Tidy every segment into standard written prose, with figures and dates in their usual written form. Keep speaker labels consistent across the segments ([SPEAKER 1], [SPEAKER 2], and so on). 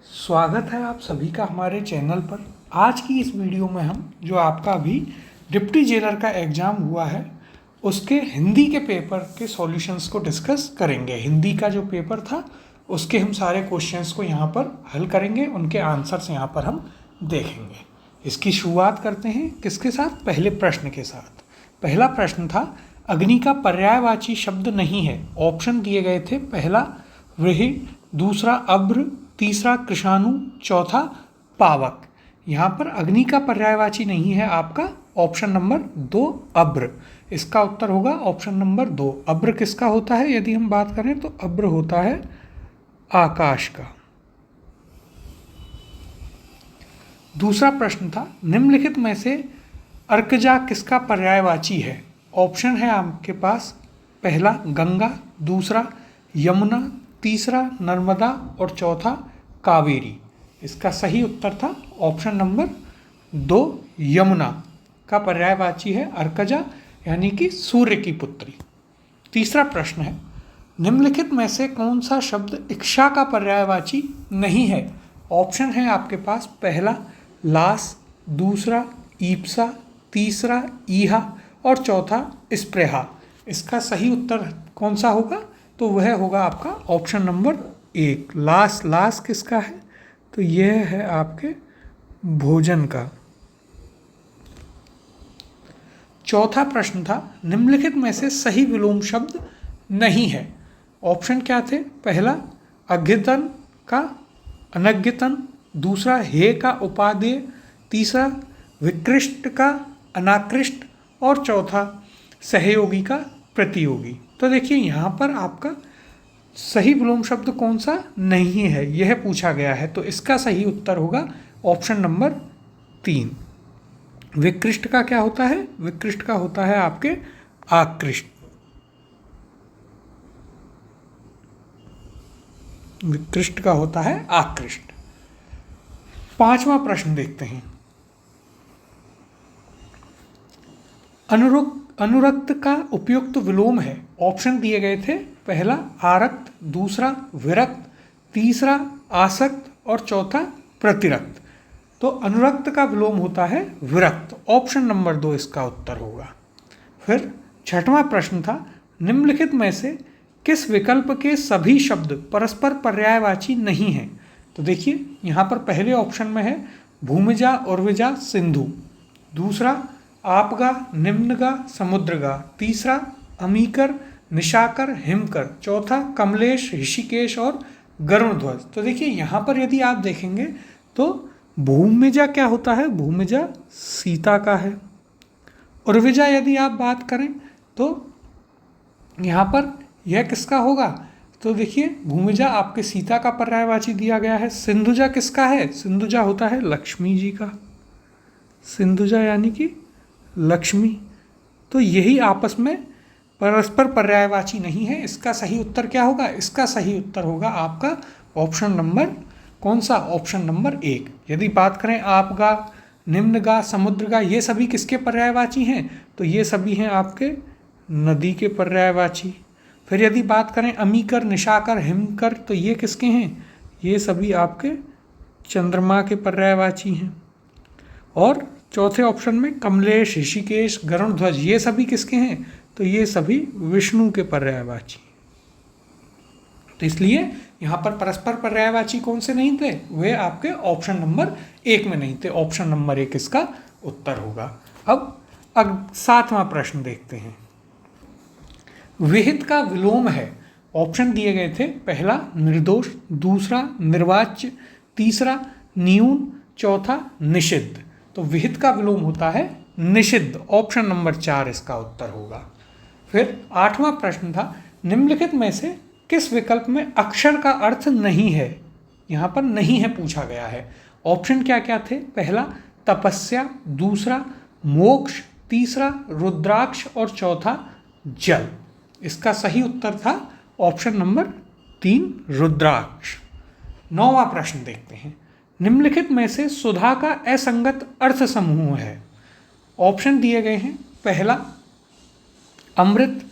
[SPEAKER 1] स्वागत है आप सभी का हमारे चैनल पर। आज की इस वीडियो में हम जो आपका अभी डिप्टी जेलर का एग्ज़ाम हुआ है उसके हिंदी के पेपर के सॉल्यूशंस को डिस्कस करेंगे। हिंदी का जो पेपर था उसके हम सारे क्वेश्चंस को यहाँ पर हल करेंगे, उनके आंसर्स यहाँ पर हम देखेंगे। इसकी शुरुआत करते हैं किसके साथ? पहले प्रश्न के साथ। पहला प्रश्न था अग्नि का पर्यायवाची शब्द नहीं है। ऑप्शन दिए गए थे, पहला व्रीहि, दूसरा अभ्र, तीसरा कृशाणु, चौथा पावक। यहाँ पर अग्नि का पर्यायवाची नहीं है आपका ऑप्शन नंबर 2 अभ्र। इसका उत्तर होगा ऑप्शन नंबर 2। अभ्र किसका होता है? यदि हम बात करें तो अभ्र होता है आकाश का। दूसरा प्रश्न था निम्नलिखित में से अर्कजा किसका पर्यायवाची है? ऑप्शन है आपके पास, पहला गंगा, दूसरा यमुना, तीसरा नर्मदा और चौथा कावेरी। इसका सही उत्तर था ऑप्शन नंबर 2 यमुना का पर्यायवाची है अर्कजा, यानी कि सूर्य की पुत्री। तीसरा प्रश्न है निम्नलिखित में से कौन सा शब्द इक्षा का पर्यायवाची नहीं है? ऑप्शन है आपके पास, पहला लास, दूसरा ईप्सा, तीसरा ईहा और चौथा स्प्रेहा। इसका सही उत्तर कौन सा होगा? तो वह होगा आपका ऑप्शन नंबर 1 लास। लास किसका है? तो यह है आपके भोजन का। चौथा प्रश्न था निम्नलिखित में से सही विलोम शब्द नहीं है। ऑप्शन क्या थे? पहला अघ्यतन का अनघ्यतन, दूसरा हे का उपादेय, तीसरा विकृष्ट का अनाकृष्ट और चौथा सहयोगी का प्रतियोगी। तो देखिए यहाँ पर आपका सही विलोम शब्द कौन सा नहीं है यह पूछा गया है, तो इसका सही उत्तर होगा ऑप्शन नंबर 3। विकृष्ट का क्या होता है? विकृष्ट का होता है आपके आकृष्ट। विकृष्ट का होता है आकृष्ट। पांचवा प्रश्न देखते हैं। अनुरक्त का उपयुक्त विलोम है। ऑप्शन दिए गए थे, पहला आरक्त, दूसरा विरक्त, तीसरा आसक्त और चौथा प्रतिरक्त। तो अनुरक्त का विलोम होता है विरक्त। ऑप्शन नंबर 2 इसका उत्तर होगा। फिर छठवां प्रश्न था निम्नलिखित में से किस विकल्प के सभी शब्द परस्पर पर्यायवाची नहीं हैं? तो देखिए यहाँ पर पहले ऑप्शन में है भूमिजा, उर्विजा, सिंधु, दूसरा आपगा, निम्नगा, समुद्रगा, तीसरा अमीकर, निशाकर, हिमकर, चौथा कमलेश, ऋषिकेश और गरुड़ध्वज। तो देखिए यहाँ पर यदि आप देखेंगे तो भूमिजा क्या होता है? भूमिजा सीता का है। उर्विजा यदि आप बात करें तो यहाँ पर यह किसका होगा? तो देखिए भूमिजा आपके सीता का पर्यायवाची दिया गया है। सिंधुजा किसका है? सिंधुजा होता है लक्ष्मी जी का। सिंधुजा यानी कि लक्ष्मी। तो यही आपस में परस्पर पर्यायवाची नहीं है। इसका सही उत्तर क्या होगा? इसका सही उत्तर होगा आपका ऑप्शन नंबर कौन सा? Option number 1। यदि बात करें आपगा, निम्नगा, समुद्रगा, ये सभी किसके पर्यायवाची हैं? तो ये सभी हैं आपके नदी के पर्यायवाची। फिर यदि बात करें अमीकर, निशाकर, हिमकर, तो ये किसके हैं? ये सभी आपके चंद्रमा के पर्यायवाची हैं। और चौथे ऑप्शन में कमलेश, ऋषिकेश, गरुड़ध्वज, ये सभी किसके हैं? तो ये सभी विष्णु के पर्यायवाची। तो इसलिए यहाँ पर परस्पर पर्यायवाची कौन से नहीं थे? वे आपके ऑप्शन नंबर 1 में नहीं थे। ऑप्शन नंबर 1 इसका उत्तर होगा। अब 7वां प्रश्न देखते हैं। विहित का विलोम है। ऑप्शन दिए गए थे, पहला निर्दोष, दूसरा निर्वाच्य, तीसरा न्यून, चौथा निषिद्ध। तो विहित का विलोम होता है निषिद्ध। ऑप्शन नंबर 4 इसका उत्तर होगा। फिर 8वां प्रश्न था निम्नलिखित में से किस विकल्प में अक्षर का अर्थ नहीं है? यहाँ पर नहीं है पूछा गया है। ऑप्शन क्या क्या थे? पहला तपस्या, दूसरा मोक्ष, तीसरा रुद्राक्ष और चौथा जल। इसका सही उत्तर था ऑप्शन नंबर 3 रुद्राक्ष। 9वां प्रश्न देखते हैं। निम्नलिखित में से सुधा का असंगत अर्थ समूह है। ऑप्शन दिए गए हैं, पहला अमृत,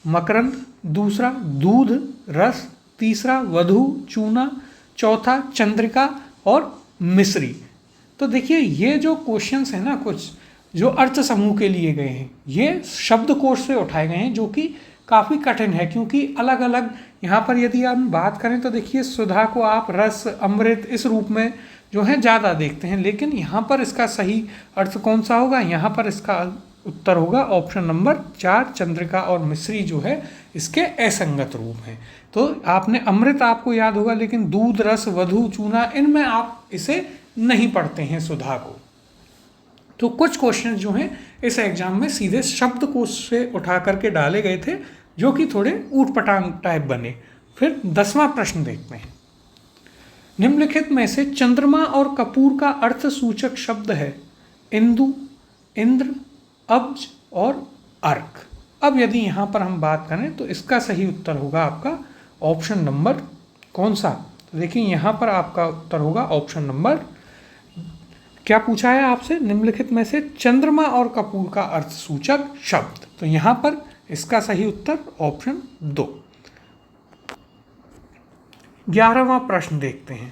[SPEAKER 1] मकरंद, दूसरा दूध, रस, तीसरा वधु, चूना, चौथा चंद्रिका और मिस्री। तो देखिए ये जो क्वेश्चंस हैं ना, कुछ जो अर्थ समूह के लिए गए हैं, ये शब्दकोश से उठाए गए हैं, जो कि काफ़ी कठिन है, क्योंकि अलग अलग यहाँ पर यदि हम बात करें तो देखिए सुधा को आप रस, अमृत इस रूप में जो है ज़्यादा देखते हैं, लेकिन यहाँ पर इसका सही अर्थ कौन सा होगा? यहाँ पर इसका उत्तर होगा ऑप्शन नंबर 4, चंद्रिका और मिश्री जो है इसके असंगत रूप हैं। तो आपने अमृत आपको याद होगा, लेकिन दूध, रस, वधु, चूना, इनमें आप इसे नहीं पढ़ते हैं सुधा को। तो कुछ क्वेश्चन जो हैं इस एग्जाम में सीधे शब्दकोश से उठा करके डाले गए थे, जो कि थोड़े ऊटपटांग टाइप बने। फिर 10वां प्रश्न देखते हैं। निम्नलिखित में से चंद्रमा और कपूर का अर्थ सूचक शब्द है इंदु, इंद्र, अब्ज और अर्क। अब यदि यहाँ पर हम बात करें तो इसका सही उत्तर होगा आपका ऑप्शन नंबर कौन सा? तो देखिए यहाँ पर आपका उत्तर होगा ऑप्शन नंबर, क्या पूछा है आपसे? निम्नलिखित में से चंद्रमा और कपूर का अर्थ सूचक शब्द। तो यहाँ पर इसका सही उत्तर ऑप्शन 2। 11वां प्रश्न देखते हैं।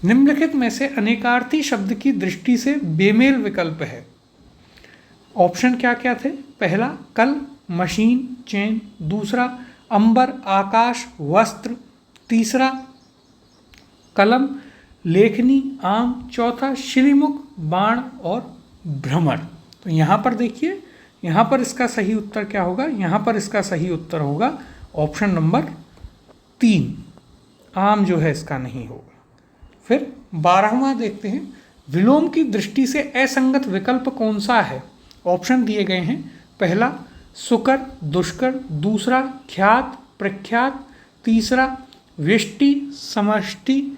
[SPEAKER 1] निम्नलिखित में से अनेकार्थी शब्द की दृष्टि से बेमेल विकल्प है। ऑप्शन क्या क्या थे? पहला कल, मशीन, चैन। दूसरा अंबर, आकाश, वस्त्र। तीसरा कलम, लेखनी, आम। चौथा श्रीमुख, बाण और भ्रमर। तो यहाँ पर देखिए, यहाँ पर इसका सही उत्तर क्या होगा? यहाँ पर इसका सही उत्तर होगा ऑप्शन नंबर 3, आम जो है इसका नहीं होगा। फिर 12वां देखते हैं। विलोम की दृष्टि से असंगत विकल्प कौन सा है? ऑप्शन दिए गए हैं। पहला सुकर, दुष्कर। दूसरा ख्यात, प्रख्यात। तीसरा व्यष्टि, समष्टि।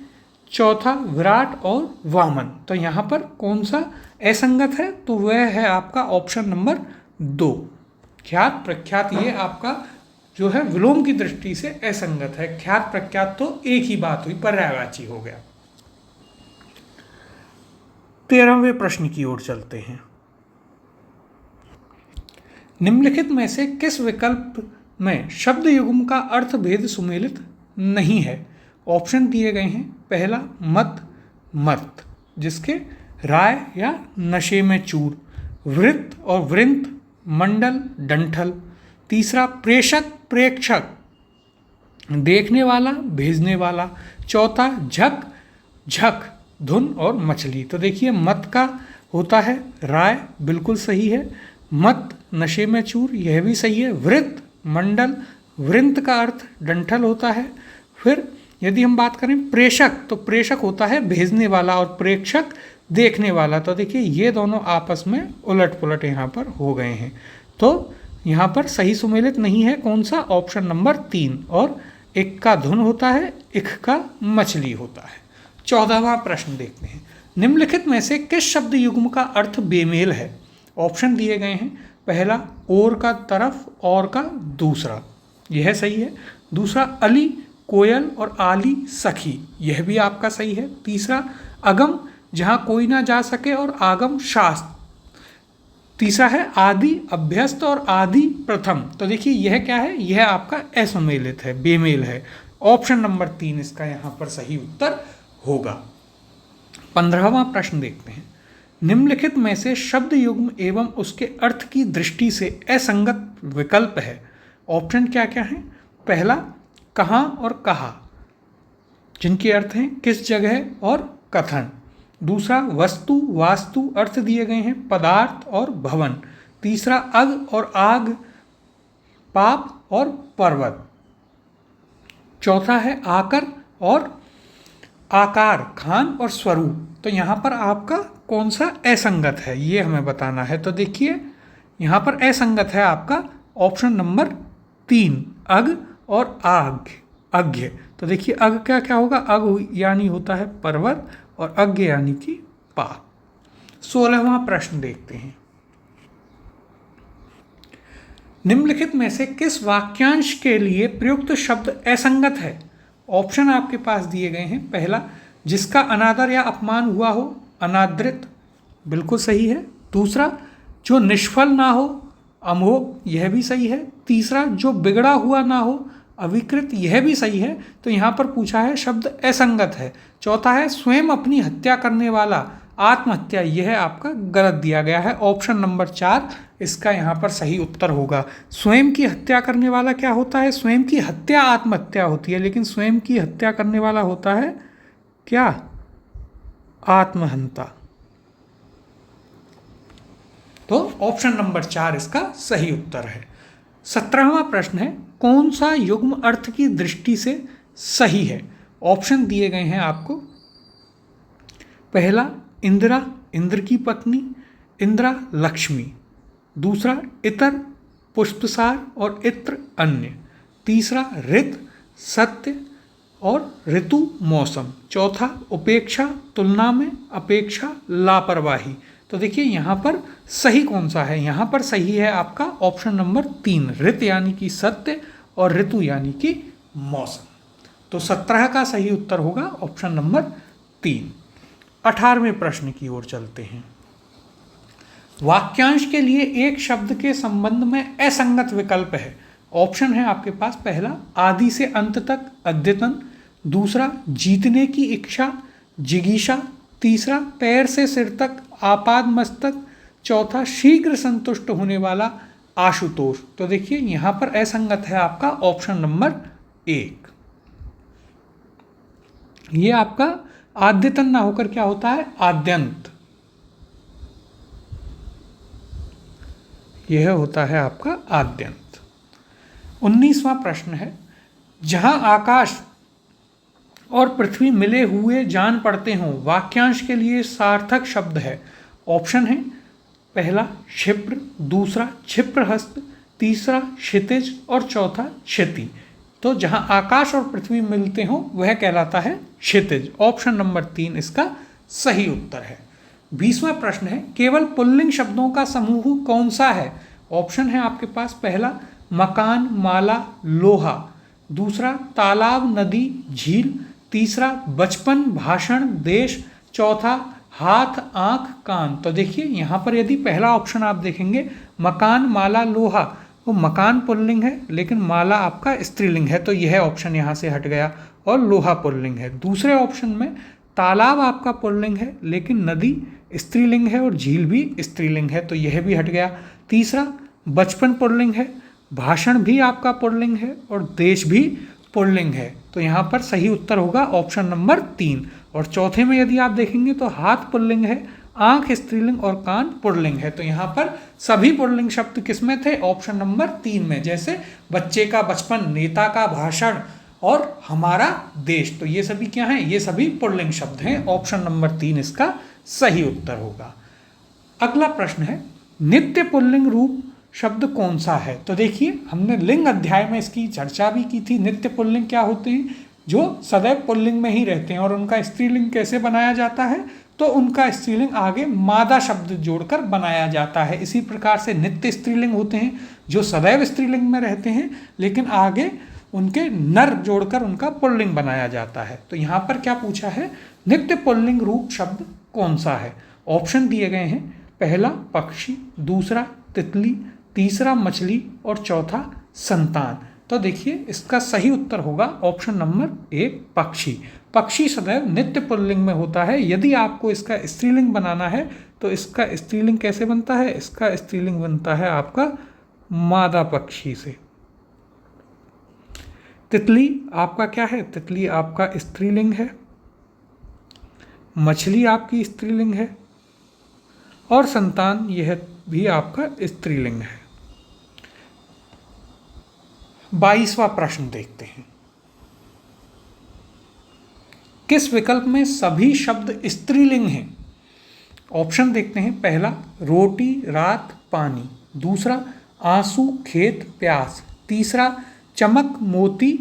[SPEAKER 1] चौथा विराट और वामन। तो यहाँ पर कौन सा असंगत है? तो वह है आपका ऑप्शन नंबर 2, ख्यात, प्रख्यात। ये आपका जो है विलोम की दृष्टि से असंगत है। ख्यात प्रख्यात तो एक ही बात हुई, पर्यायवाची हो गया। 13वें प्रश्न की ओर चलते हैं। निम्नलिखित में से किस विकल्प में शब्द युग्म का अर्थ भेद सुमेलित नहीं है? ऑप्शन दिए गए हैं। पहला मत, मर्त, जिसके राय या नशे में चूर। वृत्त और वृंत, मंडल, डंठल। तीसरा प्रेषक, प्रेक्षक, देखने वाला, भेजने वाला। चौथा झक, झक, धुन और मछली। तो देखिए मत का होता है राय, बिल्कुल सही है। मत नशे में चूर, यह भी सही है। वृत्त, मंडल, वृंत का अर्थ डंठल होता है। फिर यदि हम बात करें प्रेषक, तो प्रेषक होता है भेजने वाला और प्रेक्षक देखने वाला। तो देखिए ये दोनों आपस में उलट पुलट यहाँ पर हो गए हैं। तो यहाँ पर सही सुमेलित नहीं है कौन सा? Option number 3। और एक का धुन होता है, इक का मछली होता है। 14वां प्रश्न देखते हैं। निम्नलिखित में से किस शब्द युग्म का अर्थ बेमेल है? ऑप्शन दिए गए हैं। पहला और का तरफ, और का दूसरा, यह सही है। दूसरा अली, कोयल और आली, सखी, यह भी आपका सही है। तीसरा अगम, जहाँ कोई ना जा सके, और आगम, शास्त्र। तीसरा है आदि, अभ्यस्त और आदि, प्रथम। तो देखिए यह क्या है? यह आपका असुमेलित है, बेमेल है। ऑप्शन नंबर 3 इसका यहाँ पर सही उत्तर होगा। 15वां प्रश्न देखते हैं। निम्नलिखित में से शब्द युग्म एवं उसके अर्थ की दृष्टि से असंगत विकल्प है। ऑप्शन क्या क्या है? पहला कहाँ और कहा, जिनके अर्थ हैं किस जगह और कथन। दूसरा वस्तु, वास्तु, अर्थ दिए गए हैं पदार्थ और भवन। तीसरा अग और आग, पाप और पर्वत। चौथा है आकर और आकार, खान और स्वरूप। तो यहाँ पर आपका कौन सा असंगत है ये हमें बताना है। तो देखिए यहाँ पर असंगत है आपका ऑप्शन नंबर 3, अग और आग, अज्ञ। तो देखिए अग क्या क्या होगा? अग यानी होता है पर्वत और अज्ञ यानी कि पाप। 16वां प्रश्न देखते हैं। निम्नलिखित में से किस वाक्यांश के लिए प्रयुक्त शब्द असंगत है? ऑप्शन आपके पास दिए गए हैं। पहला जिसका अनादर या अपमान हुआ हो, अनादृत, बिल्कुल सही है। दूसरा जो निष्फल ना हो, अमोघ, यह भी सही है। तीसरा जो बिगड़ा हुआ ना हो, अविकृत, यह भी सही है। तो यहाँ पर पूछा है शब्द असंगत है। चौथा है स्वयं अपनी हत्या करने वाला, आत्महत्या, यह आपका गलत दिया गया है। ऑप्शन नंबर 4 इसका यहाँ पर सही उत्तर होगा। स्वयं की हत्या करने वाला क्या होता है? स्वयं की हत्या आत्महत्या होती है, लेकिन स्वयं की हत्या करने वाला होता है क्या? आत्महंता। तो ऑप्शन नंबर 4 इसका सही उत्तर है। 17वां प्रश्न है, कौन सा युग्म अर्थ की दृष्टि से सही है? ऑप्शन दिए गए हैं आपको। पहला इंदिरा, इंद्र की पत्नी, इंदिरा लक्ष्मी। दूसरा इतर, पुष्पसार और इत्र अन्य। तीसरा ऋत, सत्य और ऋतु मौसम। चौथा उपेक्षा, तुलना में, अपेक्षा, लापरवाही। तो देखिए यहाँ पर सही कौन सा है? यहाँ पर सही है आपका ऑप्शन नंबर 3, ऋत यानी कि सत्य और ऋतु यानी कि मौसम। तो 17 का सही उत्तर होगा ऑप्शन नंबर 3। 18वें प्रश्न की ओर चलते हैं। वाक्यांश के लिए एक शब्द के संबंध में असंगत विकल्प है। ऑप्शन है आपके पास। पहला आदि से अंत तक, अद्यतन। दूसरा जीतने की इच्छा, जिगीषा। तीसरा पैर से सिर तक, आपाद मस्तक। चौथा शीघ्र संतुष्ट होने वाला, आशुतोष। तो देखिए यहां पर असंगत है आपका ऑप्शन नंबर 1। ये आपका आद्यतन ना होकर क्या होता है? आद्यंत। यह होता है आपका आद्यंत। 19वां प्रश्न है, जहां आकाश और पृथ्वी मिले हुए जान पड़ते हों, वाक्यांश के लिए सार्थक शब्द है। ऑप्शन है पहला क्षिप्र, दूसरा क्षिप्रहस्त, तीसरा क्षितिज और चौथा क्षिति। तो जहां आकाश और पृथ्वी मिलते हों वह कहलाता है क्षितिज। ऑप्शन नंबर 3 इसका सही उत्तर है। 20वां प्रश्न है, केवल पुल्लिंग शब्दों का समूह कौन सा है? ऑप्शन है आपके पास। पहला मकान, माला, लोहा। दूसरा तालाब, नदी, झील। तीसरा बचपन, भाषण, देश। चौथा हाथ, आंख, कान। तो देखिए यहाँ पर यदि पहला ऑप्शन आप देखेंगे मकान, माला, लोहा, वो मकान पुल्लिंग है लेकिन माला आपका स्त्रीलिंग है, तो यह ऑप्शन यहाँ से हट गया और लोहा पुल्लिंग है। दूसरे ऑप्शन में तालाब आपका पुल्लिंग है लेकिन नदी स्त्रीलिंग है और झील भी स्त्रीलिंग है, तो यह भी हट गया। तीसरा बचपन पुल्लिंग है, भाषण भी आपका पुल्लिंग है और देश भी पुल्लिंग है, तो यहाँ पर सही उत्तर होगा ऑप्शन नंबर 3। और चौथे में यदि आप देखेंगे तो हाथ पुल्लिंग है, आंख स्त्रीलिंग और कान पुल्लिंग है, तो यहाँ पर सभी पुल्लिंग शब्द किसमें थे? ऑप्शन नंबर 3 में। जैसे बच्चे का बचपन, नेता का भाषण और हमारा देश, तो ये सभी क्या हैं? ये सभी पुल्लिंग शब्द हैं। ऑप्शन नंबर 3 इसका सही उत्तर होगा। अगला प्रश्न है, नित्य पुल्लिंग रूप शब्द कौन सा है? तो देखिए हमने लिंग अध्याय में इसकी चर्चा भी की थी। नित्य पुल्लिंग क्या होते हैं? जो सदैव पुल्लिंग में ही रहते हैं। और उनका स्त्रीलिंग कैसे बनाया जाता है? तो उनका स्त्रीलिंग आगे मादा शब्द जोड़कर बनाया जाता है। इसी प्रकार से नित्य स्त्रीलिंग होते हैं जो सदैव स्त्रीलिंग में रहते हैं लेकिन आगे उनके नर जोड़कर उनका पुल्लिंग बनाया जाता है। तो यहाँ पर क्या पूछा है? नित्य पुल्लिंग रूप शब्द कौन सा है? ऑप्शन दिए गए हैं। पहला पक्षी, दूसरा तितली, तीसरा मछली और चौथा संतान। तो देखिए इसका सही उत्तर होगा ऑप्शन नंबर 1 पक्षी। पक्षी सदैव नित्य पुल्लिंग में होता है। यदि आपको इसका स्त्रीलिंग बनाना है तो इसका स्त्रीलिंग कैसे बनता है? इसका स्त्रीलिंग बनता है आपका मादा पक्षी से। तितली आपका क्या है? तितली आपका स्त्रीलिंग है। मछली आपकी स्त्रीलिंग है और संतान यह भी आपका स्त्रीलिंग है। 22वां प्रश्न देखते हैं। किस विकल्प में सभी शब्द स्त्रीलिंग हैं? ऑप्शन देखते हैं। पहला रोटी, रात, पानी। दूसरा आंसू, खेत, प्यास। तीसरा चमक, मोती,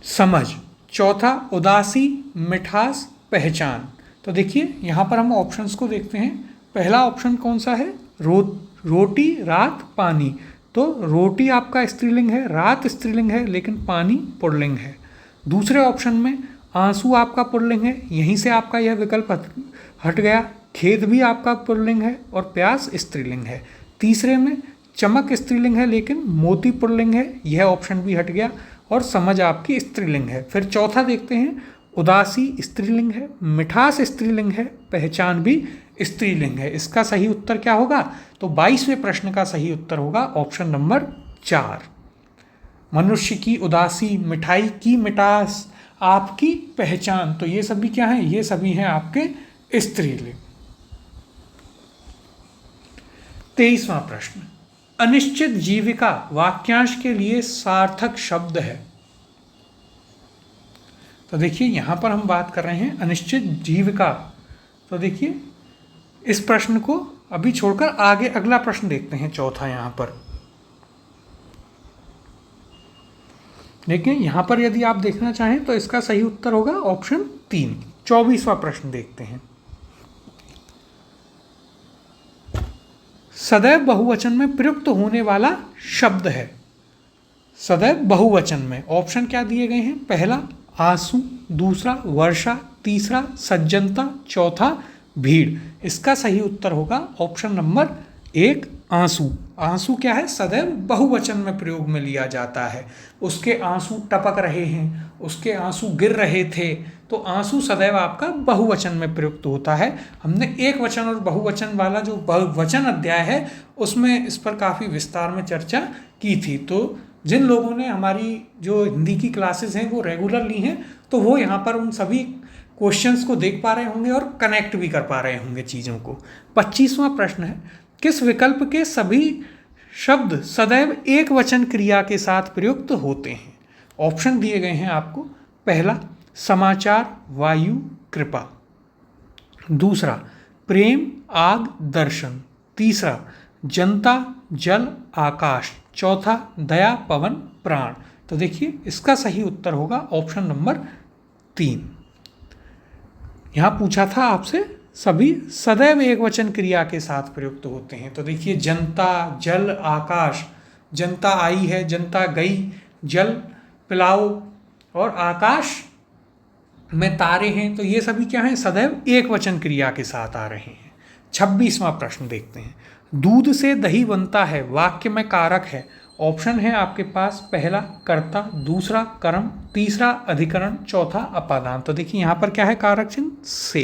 [SPEAKER 1] समझ। चौथा उदासी, मिठास, पहचान। तो देखिए यहाँ पर हम ऑप्शंस को देखते हैं। पहला ऑप्शन कौन सा है? रोटी, रात, पानी। तो रोटी आपका स्त्रीलिंग है, रात स्त्रीलिंग है लेकिन पानी पुल्लिंग है। दूसरे ऑप्शन में आंसू आपका पुल्लिंग है, यहीं से आपका यह विकल्प हट गया। खेत भी आपका पुल्लिंग है और प्यास स्त्रीलिंग है। तीसरे में चमक स्त्रीलिंग है लेकिन मोती पुल्लिंग है, यह ऑप्शन भी हट गया, और समझ आपकी स्त्रीलिंग है। फिर चौथा देखते हैं, उदासी स्त्रीलिंग है, मिठास स्त्रीलिंग है, पहचान भी स्त्रीलिंग है। इसका सही उत्तर क्या होगा? तो 22वें प्रश्न का सही उत्तर होगा ऑप्शन नंबर 4। मनुष्य की उदासी, मिठाई की मिठास, आपकी पहचान, तो ये सभी क्या हैं? ये सभी हैं आपके स्त्रीलिंग। 23वां प्रश्न, अनिश्चित जीविका वाक्यांश के लिए सार्थक शब्द है। तो देखिए यहां पर हम बात कर रहे हैं अनिश्चित जीविका। तो देखिए इस प्रश्न को अभी छोड़कर आगे अगला प्रश्न देखते हैं, चौथा। यहां पर देखिए, यहां पर यदि आप देखना चाहें तो इसका सही उत्तर होगा ऑप्शन 3। 24वां प्रश्न देखते हैं, सदैव बहुवचन में प्रयुक्त होने वाला शब्द है। सदैव बहुवचन में ऑप्शन क्या दिए गए हैं? पहला आंसू, दूसरा वर्षा, तीसरा सज्जनता, चौथा भीड़। इसका सही उत्तर होगा ऑप्शन नंबर 1 आंसू। आंसू क्या है? सदैव बहुवचन में प्रयोग में लिया जाता है। उसके आंसू टपक रहे हैं, उसके आंसू गिर रहे थे, तो आंसू सदैव आपका बहुवचन में प्रयुक्त होता है। हमने एक वचन और बहुवचन वाला जो बहुवचन अध्याय है उसमें इस पर काफ़ी विस्तार में चर्चा की थी। तो जिन लोगों ने हमारी जो हिंदी की क्लासेस हैं वो रेगुलर ली हैं, तो वो यहाँ पर उन सभी क्वेश्चंस को देख पा रहे होंगे और कनेक्ट भी कर पा रहे होंगे चीज़ों को। 25वां प्रश्न है, किस विकल्प के सभी शब्द सदैव एक वचन क्रिया के साथ प्रयुक्त होते हैं? ऑप्शन दिए गए हैं आपको। पहला समाचार, वायु, कृपा, दूसरा प्रेम, आग, दर्शन, तीसरा जनता, जल, आकाश, चौथा दया, पवन, प्राण। तो देखिए इसका सही उत्तर होगा ऑप्शन नंबर 3। यहाँ पूछा था आपसे सभी सदैव एक वचन क्रिया के साथ प्रयुक्त होते हैं। तो देखिए जनता, जल, आकाश, जनता आई है, जनता गई, जल पिलाओ, और आकाश में तारे हैं, तो ये सभी क्या हैं? सदैव एक वचन क्रिया के साथ आ रहे हैं। 26वां प्रश्न देखते हैं, दूध से दही बनता है, वाक्य में कारक है। ऑप्शन है आपके पास, पहला कर्ता, दूसरा कर्म, तीसरा अधिकरण, चौथा अपादान। तो देखिए यहाँ पर क्या है? कारक चिन्ह से।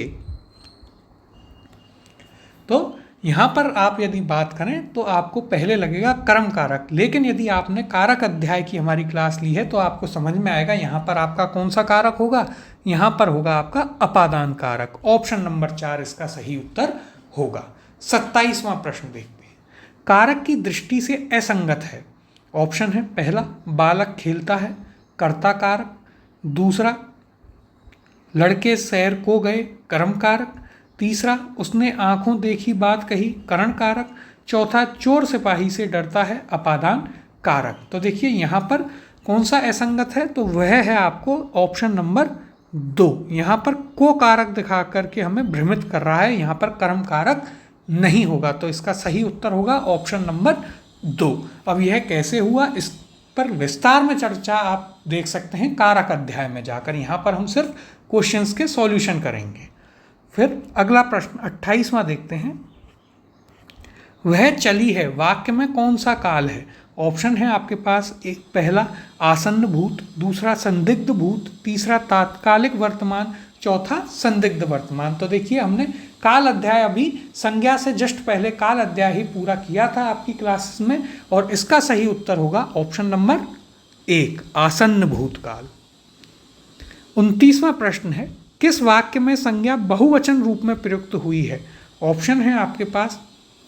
[SPEAKER 1] तो यहाँ पर आप यदि बात करें तो आपको पहले लगेगा कर्म कारक, लेकिन यदि आपने कारक अध्याय की हमारी क्लास ली है तो आपको समझ में आएगा यहाँ पर आपका कौन सा कारक होगा। यहाँ पर होगा आपका अपादान कारक। ऑप्शन नंबर 4 इसका सही उत्तर होगा। 27वां प्रश्न देखते हैं, कारक की दृष्टि से असंगत है। ऑप्शन है, पहला बालक खेलता है, कर्ता कारक, दूसरा लड़के सैर को गए, कर्म कारक, तीसरा उसने आंखों देखी बात कही, करण कारक, चौथा चोर सिपाही से डरता है, अपादान कारक। तो देखिए यहाँ पर कौन सा असंगत है? तो वह है आपको ऑप्शन नंबर 2। यहाँ पर को कारक दिखा करके हमें भ्रमित कर रहा है, यहाँ पर कर्म कारक नहीं होगा। तो इसका सही उत्तर होगा ऑप्शन नंबर 2। अब यह कैसे हुआ, इस पर विस्तार में चर्चा आप देख सकते हैं कारक अध्याय में जाकर। यहाँ पर हम सिर्फ क्वेश्चंस के सॉल्यूशन करेंगे। फिर अगला प्रश्न 28वां देखते हैं, वह चली है, वाक्य में कौन सा काल है? ऑप्शन है आपके पास, एक पहला आसन्न भूत, दूसरा संदिग्ध भूत, तीसरा तात्कालिक वर्तमान, चौथा संदिग्ध वर्तमान। तो देखिए हमने काल अध्याय अभी संज्ञा से जस्ट पहले काल अध्याय ही पूरा किया था आपकी क्लासेस में, और इसका सही उत्तर होगा ऑप्शन नंबर 1 आसन्न भूतकाल। 29वां प्रश्न है, किस वाक्य में संज्ञा बहुवचन रूप में प्रयुक्त हुई है? ऑप्शन है आपके पास,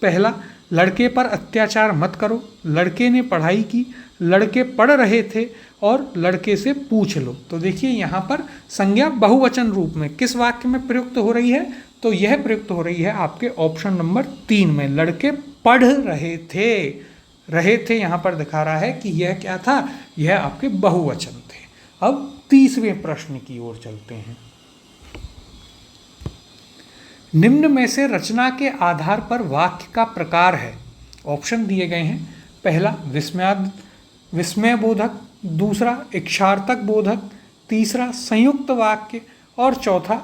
[SPEAKER 1] पहला लड़के पर अत्याचार मत करो, लड़के ने पढ़ाई की, लड़के पढ़ रहे थे, और लड़के से पूछ लो। तो देखिए यहाँ पर संज्ञा बहुवचन रूप में किस वाक्य में प्रयुक्त हो रही है? तो यह प्रयुक्त हो रही है आपके ऑप्शन नंबर 3 में, लड़के पढ़ रहे थे यहाँ पर दिखा रहा है कि यह क्या था? यह आपके बहुवचन थे। अब 30वें प्रश्न की ओर चलते हैं, निम्न में से रचना के आधार पर वाक्य का प्रकार है। ऑप्शन दिए गए हैं, पहला विस्मय बोधक, दूसरा इक्षार्थक बोधक, तीसरा संयुक्त वाक्य, और चौथा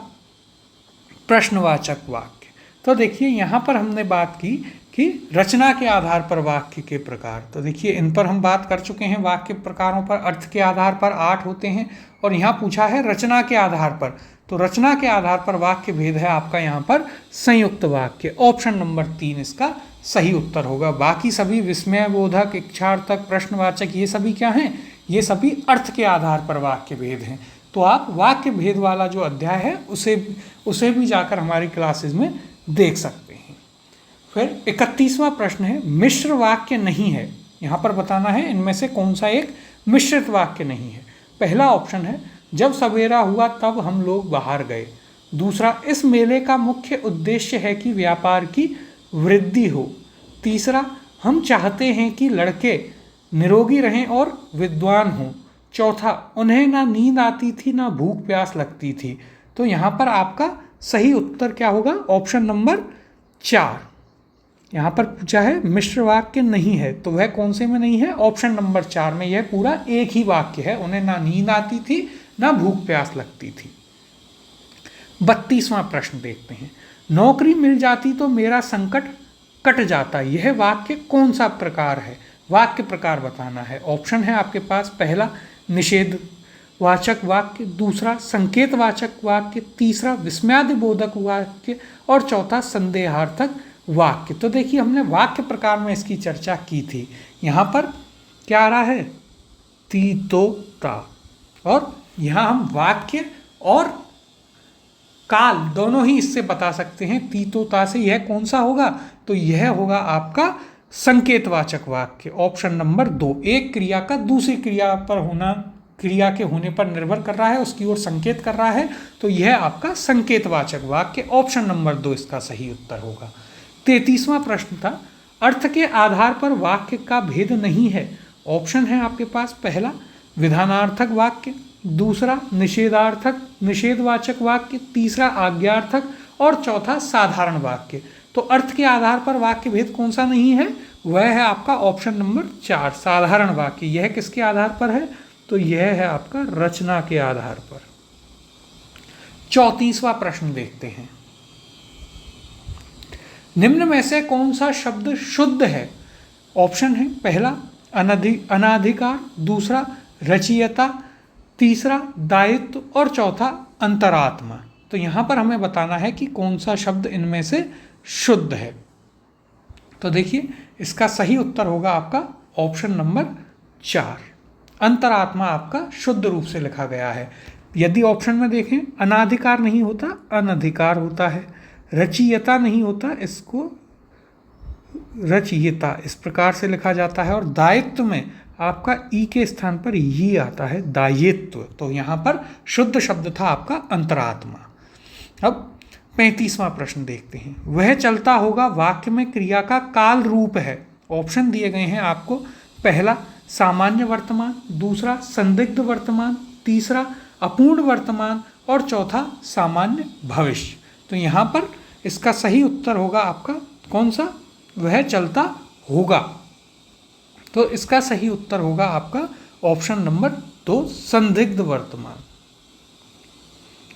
[SPEAKER 1] प्रश्नवाचक वाक्य। तो देखिए यहाँ पर हमने बात की कि रचना के आधार पर वाक्य के प्रकार। तो देखिए इन पर हम बात कर चुके हैं, वाक्य प्रकारों पर। अर्थ के आधार पर 8 होते हैं और यहाँ पूछा है रचना के आधार पर। तो रचना के आधार पर वाक्य भेद है आपका यहाँ पर संयुक्त वाक्य। ऑप्शन नंबर 3 इसका सही उत्तर होगा। बाकी सभी विस्मयबोधक, इच्छार्थक, प्रश्नवाचक, ये सभी क्या हैं? ये सभी अर्थ के आधार पर वाक्य भेद हैं। तो आप वाक्य भेद वाला जो अध्याय है उसे भी जाकर हमारी क्लासेस में देख सकते हैं। फिर 31वां प्रश्न है, मिश्र वाक्य नहीं है। यहाँ पर बताना है इनमें से कौन सा एक मिश्रित वाक्य नहीं है। पहला ऑप्शन है, जब सवेरा हुआ तब हम लोग बाहर गए। दूसरा, इस मेले का मुख्य उद्देश्य है कि व्यापार की वृद्धि हो। तीसरा, हम चाहते हैं कि लड़के निरोगी रहें और विद्वान हों। चौथा, उन्हें ना नींद आती थी ना भूख प्यास लगती थी। तो यहाँ पर आपका सही उत्तर क्या होगा? Option number 4। यहाँ पर पूछा है मिश्र वाक्य नहीं है, तो वह कौन से में नहीं है? ऑप्शन नंबर 4 में। यह पूरा एक ही वाक्य है, उन्हें ना नींद आती थी ना भूख प्यास लगती थी। 32वां प्रश्न देखते हैं, नौकरी मिल जाती तो मेरा संकट कट जाता। यह वाक्य कौन सा प्रकार है? वाक्य प्रकार बताना है। ऑप्शन है आपके पास, पहला निषेधवाचक वाक्य, दूसरा संकेतवाचक वाक्य, तीसरा विस्मयादिबोधक वाक्य और चौथा संदेहार्थक वाक्य। तो देखिए हमने वाक्य प्रकार में इसकी चर्चा की थी। यहाँ पर क्या आ रहा है? ती, तो, ता। और यहाँ हम वाक्य और काल दोनों ही इससे बता सकते हैं। ती, तो, ता से यह कौन सा होगा? तो यह होगा आपका संकेतवाचक वाक्य। Option number 2। एक क्रिया का दूसरी क्रिया पर होना, क्रिया के होने पर निर्भर कर रहा है, उसकी ओर संकेत कर रहा है, तो यह आपका संकेतवाचक वाक्य। ऑप्शन नंबर 2 इसका सही उत्तर होगा। 33वां प्रश्न था, अर्थ के आधार पर वाक्य का भेद नहीं है। ऑप्शन है आपके पास, पहला विधानार्थक वाक्य, दूसरा निषेधवाचक वाक्य, तीसरा आज्ञार्थक और चौथा साधारण वाक्य। तो अर्थ के आधार पर वाक्य भेद कौन सा नहीं है? वह है आपका ऑप्शन नंबर 4, साधारण वाक्य। यह किसके आधार पर है? तो यह है आपका रचना के आधार पर। 34वां प्रश्न देखते हैं, निम्न में से कौन सा शब्द शुद्ध है? ऑप्शन है, पहला अनाधिकार, दूसरा रचयिता, तीसरा दायित्व और चौथा अंतरात्मा। तो यहाँ पर हमें बताना है कि कौन सा शब्द इनमें से शुद्ध है। तो देखिए इसका सही उत्तर होगा आपका ऑप्शन नंबर 4, अंतरात्मा आपका शुद्ध रूप से लिखा गया है। यदि ऑप्शन में देखें, अनाधिकार नहीं होता, अनधिकार होता है। रचयिता नहीं होता, इसको रचयिता इस प्रकार से लिखा जाता है। और दायित्व में आपका ई के स्थान पर ये आता है, दायित्व। तो यहाँ पर शुद्ध शब्द था आपका अंतरात्मा। अब 35वां प्रश्न देखते हैं, वह चलता होगा वाक्य में क्रिया का काल रूप है। ऑप्शन दिए गए हैं आपको, पहला सामान्य वर्तमान, दूसरा संदिग्ध वर्तमान, तीसरा अपूर्ण वर्तमान और चौथा सामान्य भविष्य। तो यहाँ पर इसका सही उत्तर होगा आपका कौन सा? वह चलता होगा। तो इसका सही उत्तर होगा आपका ऑप्शन नंबर 2, संदिग्ध वर्तमान।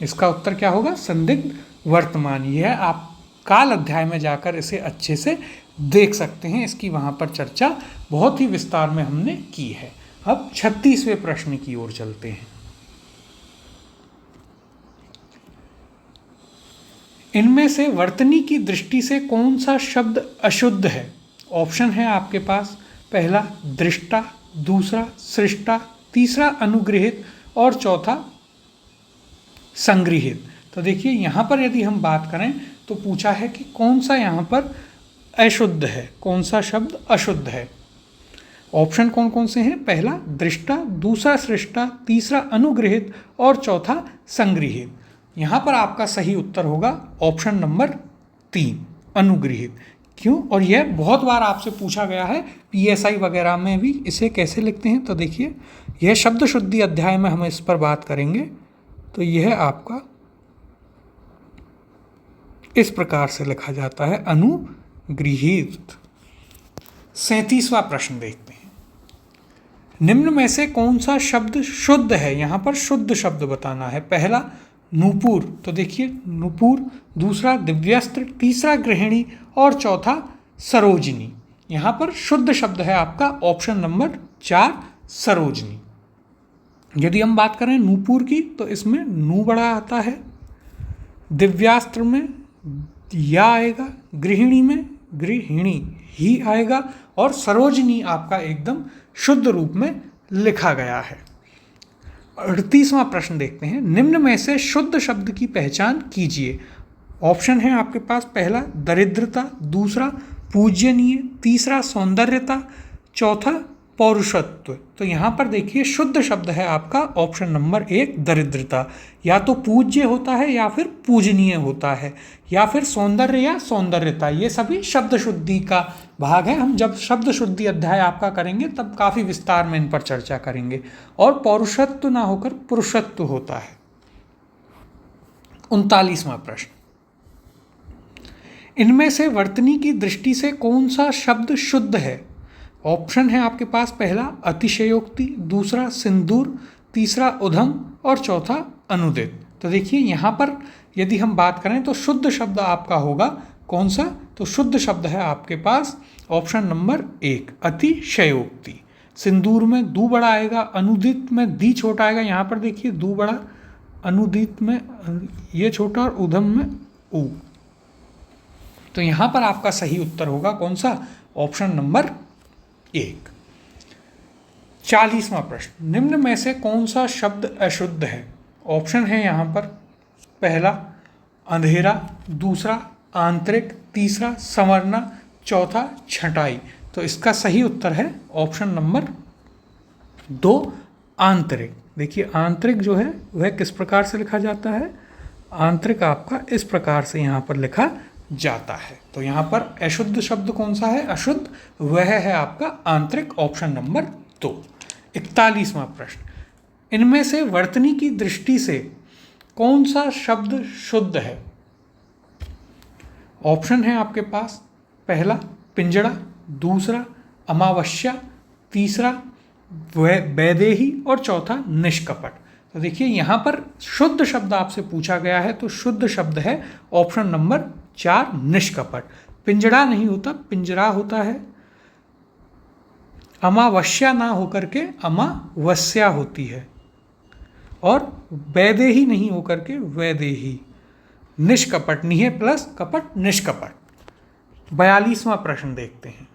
[SPEAKER 1] इसका उत्तर क्या होगा? संदिग्ध वर्तमान। यह आप काल अध्याय में जाकर इसे अच्छे से देख सकते हैं, इसकी वहाँ पर चर्चा बहुत ही विस्तार में हमने की है। अब 36वें प्रश्न की ओर चलते हैं। इनमें से वर्तनी की दृष्टि से कौन सा शब्द अशुद्ध है? ऑप्शन है आपके पास, पहला दृष्टा, दूसरा सृष्टा, तीसरा अनुगृहित और चौथा संगृहित। तो देखिए यहाँ पर यदि हम बात करें तो पूछा है कि कौन सा यहाँ पर अशुद्ध है, कौन सा शब्द अशुद्ध है। ऑप्शन कौन कौन से हैं? पहला दृष्टा, दूसरा सृष्टा, तीसरा अनुगृहित और चौथा संगृहित। यहाँ पर आपका सही उत्तर होगा ऑप्शन नंबर 3, अनुगृहित। क्यों? और यह बहुत बार आपसे पूछा गया है, PSI वगैरह में भी इसे कैसे लिखते हैं। तो देखिए यह शब्द शुद्धि अध्याय में हम इस पर बात करेंगे। तो यह आपका इस प्रकार से लिखा जाता है, अनुगृहीत। 37वां प्रश्न देखते हैं, निम्न में से कौन सा शब्द शुद्ध है? यहाँ पर शुद्ध शब्द बताना है। पहला नूपुर, तो देखिए नूपुर, दूसरा दिव्यस्त्र, तीसरा गृहिणी और चौथा सरोजिनी। यहाँ पर शुद्ध शब्द है आपका ऑप्शन नंबर 4 सरोजिनी। यदि हम बात करें नूपुर की तो इसमें नू बड़ा आता है, दिव्यास्त्र में या आएगा, गृहिणी में गृहिणी ही आएगा और सरोजिनी आपका एकदम शुद्ध रूप में लिखा गया है। 38वां प्रश्न देखते हैं, निम्न में से शुद्ध शब्द की पहचान कीजिए। ऑप्शन है आपके पास, पहला दरिद्रता, दूसरा पूज्यनीय, तीसरा सौंदर्यता, चौथा पौरुषत्व। तो यहाँ पर देखिए शुद्ध शब्द है आपका ऑप्शन नंबर 1 दरिद्रता। या तो पूज्य होता है या फिर पूजनीय होता है या फिर सौंदर्य या सौंदर्यता, ये सभी शब्द शुद्धि का भाग है। हम जब शब्द शुद्धि अध्याय आपका करेंगे तब काफ़ी विस्तार में इन पर चर्चा करेंगे। और पौरुषत्व ना होकर पुरुषत्व होता है। 39वां प्रश्न, इनमें से वर्तनी की दृष्टि से कौन सा शब्द शुद्ध है? ऑप्शन है आपके पास, पहला अतिशयोक्ति, दूसरा सिंदूर, तीसरा उधम और चौथा अनुदित। तो देखिए यहाँ पर यदि हम बात करें तो शुद्ध शब्द आपका होगा कौन सा? तो शुद्ध शब्द है आपके पास ऑप्शन नंबर 1 अतिशयोक्ति। सिंदूर में दू बड़ा आएगा, अनुदित में दी छोटा आएगा। यहाँ पर देखिए दू बड़ा, अनुदित में ये छोटा और उधम में ऊ। तो यहाँ पर आपका सही उत्तर होगा कौन सा? Option number 1। 40वां प्रश्न, निम्न में से कौन सा शब्द अशुद्ध है? ऑप्शन है यहाँ पर, पहला अंधेरा, दूसरा आंतरिक, तीसरा संवरना, चौथा छटाई। तो इसका सही उत्तर है ऑप्शन नंबर 2 आंतरिक। देखिए आंतरिक जो है वह किस प्रकार से लिखा जाता है? आंतरिक आपका इस प्रकार से यहाँ पर लिखा जाता है। तो यहाँ पर अशुद्ध शब्द कौन सा है? अशुद्ध वह है आपका आंतरिक, ऑप्शन नंबर 2। 41वां प्रश्न, इनमें से वर्तनी की दृष्टि से कौन सा शब्द शुद्ध है? ऑप्शन है आपके पास, पहला पिंजड़ा, दूसरा अमावस्या, तीसरा वैदेही और चौथा निष्कपट। तो देखिए यहाँ पर शुद्ध शब्द आपसे पूछा गया है तो शुद्ध शब्द है ऑप्शन नंबर 4 निष्कपट। पिंजड़ा नहीं होता, पिंजरा होता है। अमावस्या ना होकर के अमावस्या होती है और वैदेही नहीं होकर के वैदेही। निष्कपट, निहे प्लस कपट, निष्कपट। 42वां प्रश्न देखते हैं,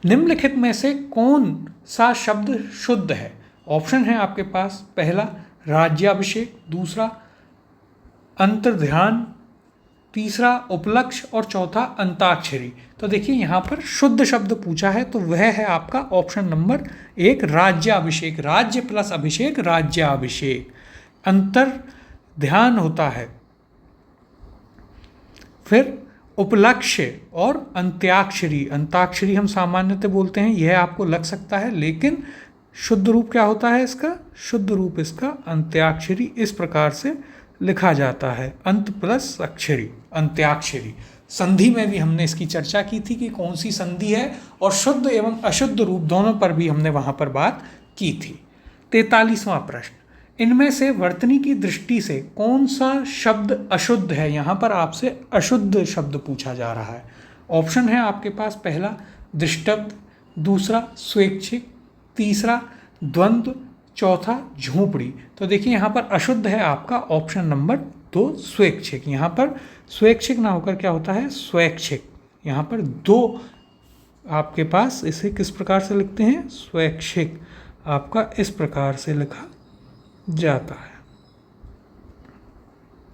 [SPEAKER 1] निम्नलिखित में से कौन सा शब्द शुद्ध है? ऑप्शन है आपके पास, पहला राज्याभिषेक, दूसरा अंतर्ध्यान, तीसरा उपलक्ष्य और चौथा अंताक्षरी। तो देखिए यहाँ पर शुद्ध शब्द पूछा है तो वह है आपका ऑप्शन नंबर 1 राज्याभिषेक। राज्य प्लस अभिषेक, राज्याभिषेक। अंतर ध्यान होता है, फिर उपलक्ष्य और अंत्याक्षरी। अंताक्षरी हम सामान्यतः बोलते हैं, यह आपको लग सकता है, लेकिन शुद्ध रूप क्या होता है इसका? शुद्ध रूप इसका अंत्याक्षरी इस प्रकार से लिखा जाता है, अंत प्लस अक्षरी, अंत्याक्षरी। संधि में भी हमने इसकी चर्चा की थी कि कौन सी संधि है, और शुद्ध एवं अशुद्ध रूप दोनों पर भी हमने वहाँ पर बात की थी। 43वां प्रश्न, इनमें से वर्तनी की दृष्टि से कौन सा शब्द अशुद्ध है? यहाँ पर आपसे अशुद्ध शब्द पूछा जा रहा है। ऑप्शन है आपके पास, पहला दृष्टब्द, दूसरा स्वेच्छिक, तीसरा द्वंद्व, चौथा झोपड़ी। तो देखिए यहाँ पर अशुद्ध है आपका ऑप्शन नंबर 2 स्वेच्छिक। यहाँ पर स्वेच्छिक ना होकर क्या होता है? स्वैच्छिक। यहाँ पर 2 आपके पास, इसे किस प्रकार से लिखते हैं? स्वैच्छिक आपका इस प्रकार से लिखा जाता है।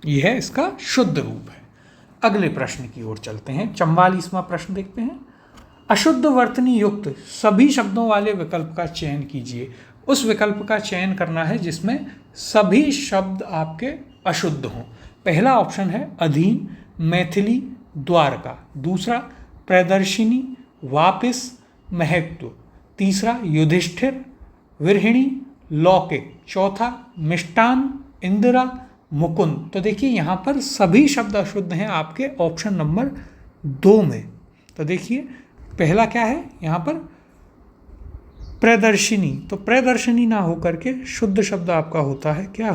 [SPEAKER 1] यह इसका शुद्ध रूप है। अगले प्रश्न की ओर चलते हैं। 44वां प्रश्न देखते हैं, अशुद्ध वर्तनी युक्त सभी शब्दों वाले विकल्प का चयन कीजिए। उस विकल्प का चयन करना है जिसमें सभी शब्द आपके अशुद्ध हों। पहला ऑप्शन है अधीन, मैथिली, द्वारका। दूसरा प्रदर्शिनी, वापिस, महत्व। तीसरा युधिष्ठिर, विरहिणी, लौकिक। चौथा मिष्टान, इंदिरा, मुकुंद। तो देखिए यहाँ पर सभी शब्द अशुद्ध हैं आपके ऑप्शन नंबर 2 में। तो देखिए पहला क्या है यहाँ पर? प्रदर्शिनी। तो प्रदर्शिनी ना होकर के शुद्ध शब्द आपका होता है क्या?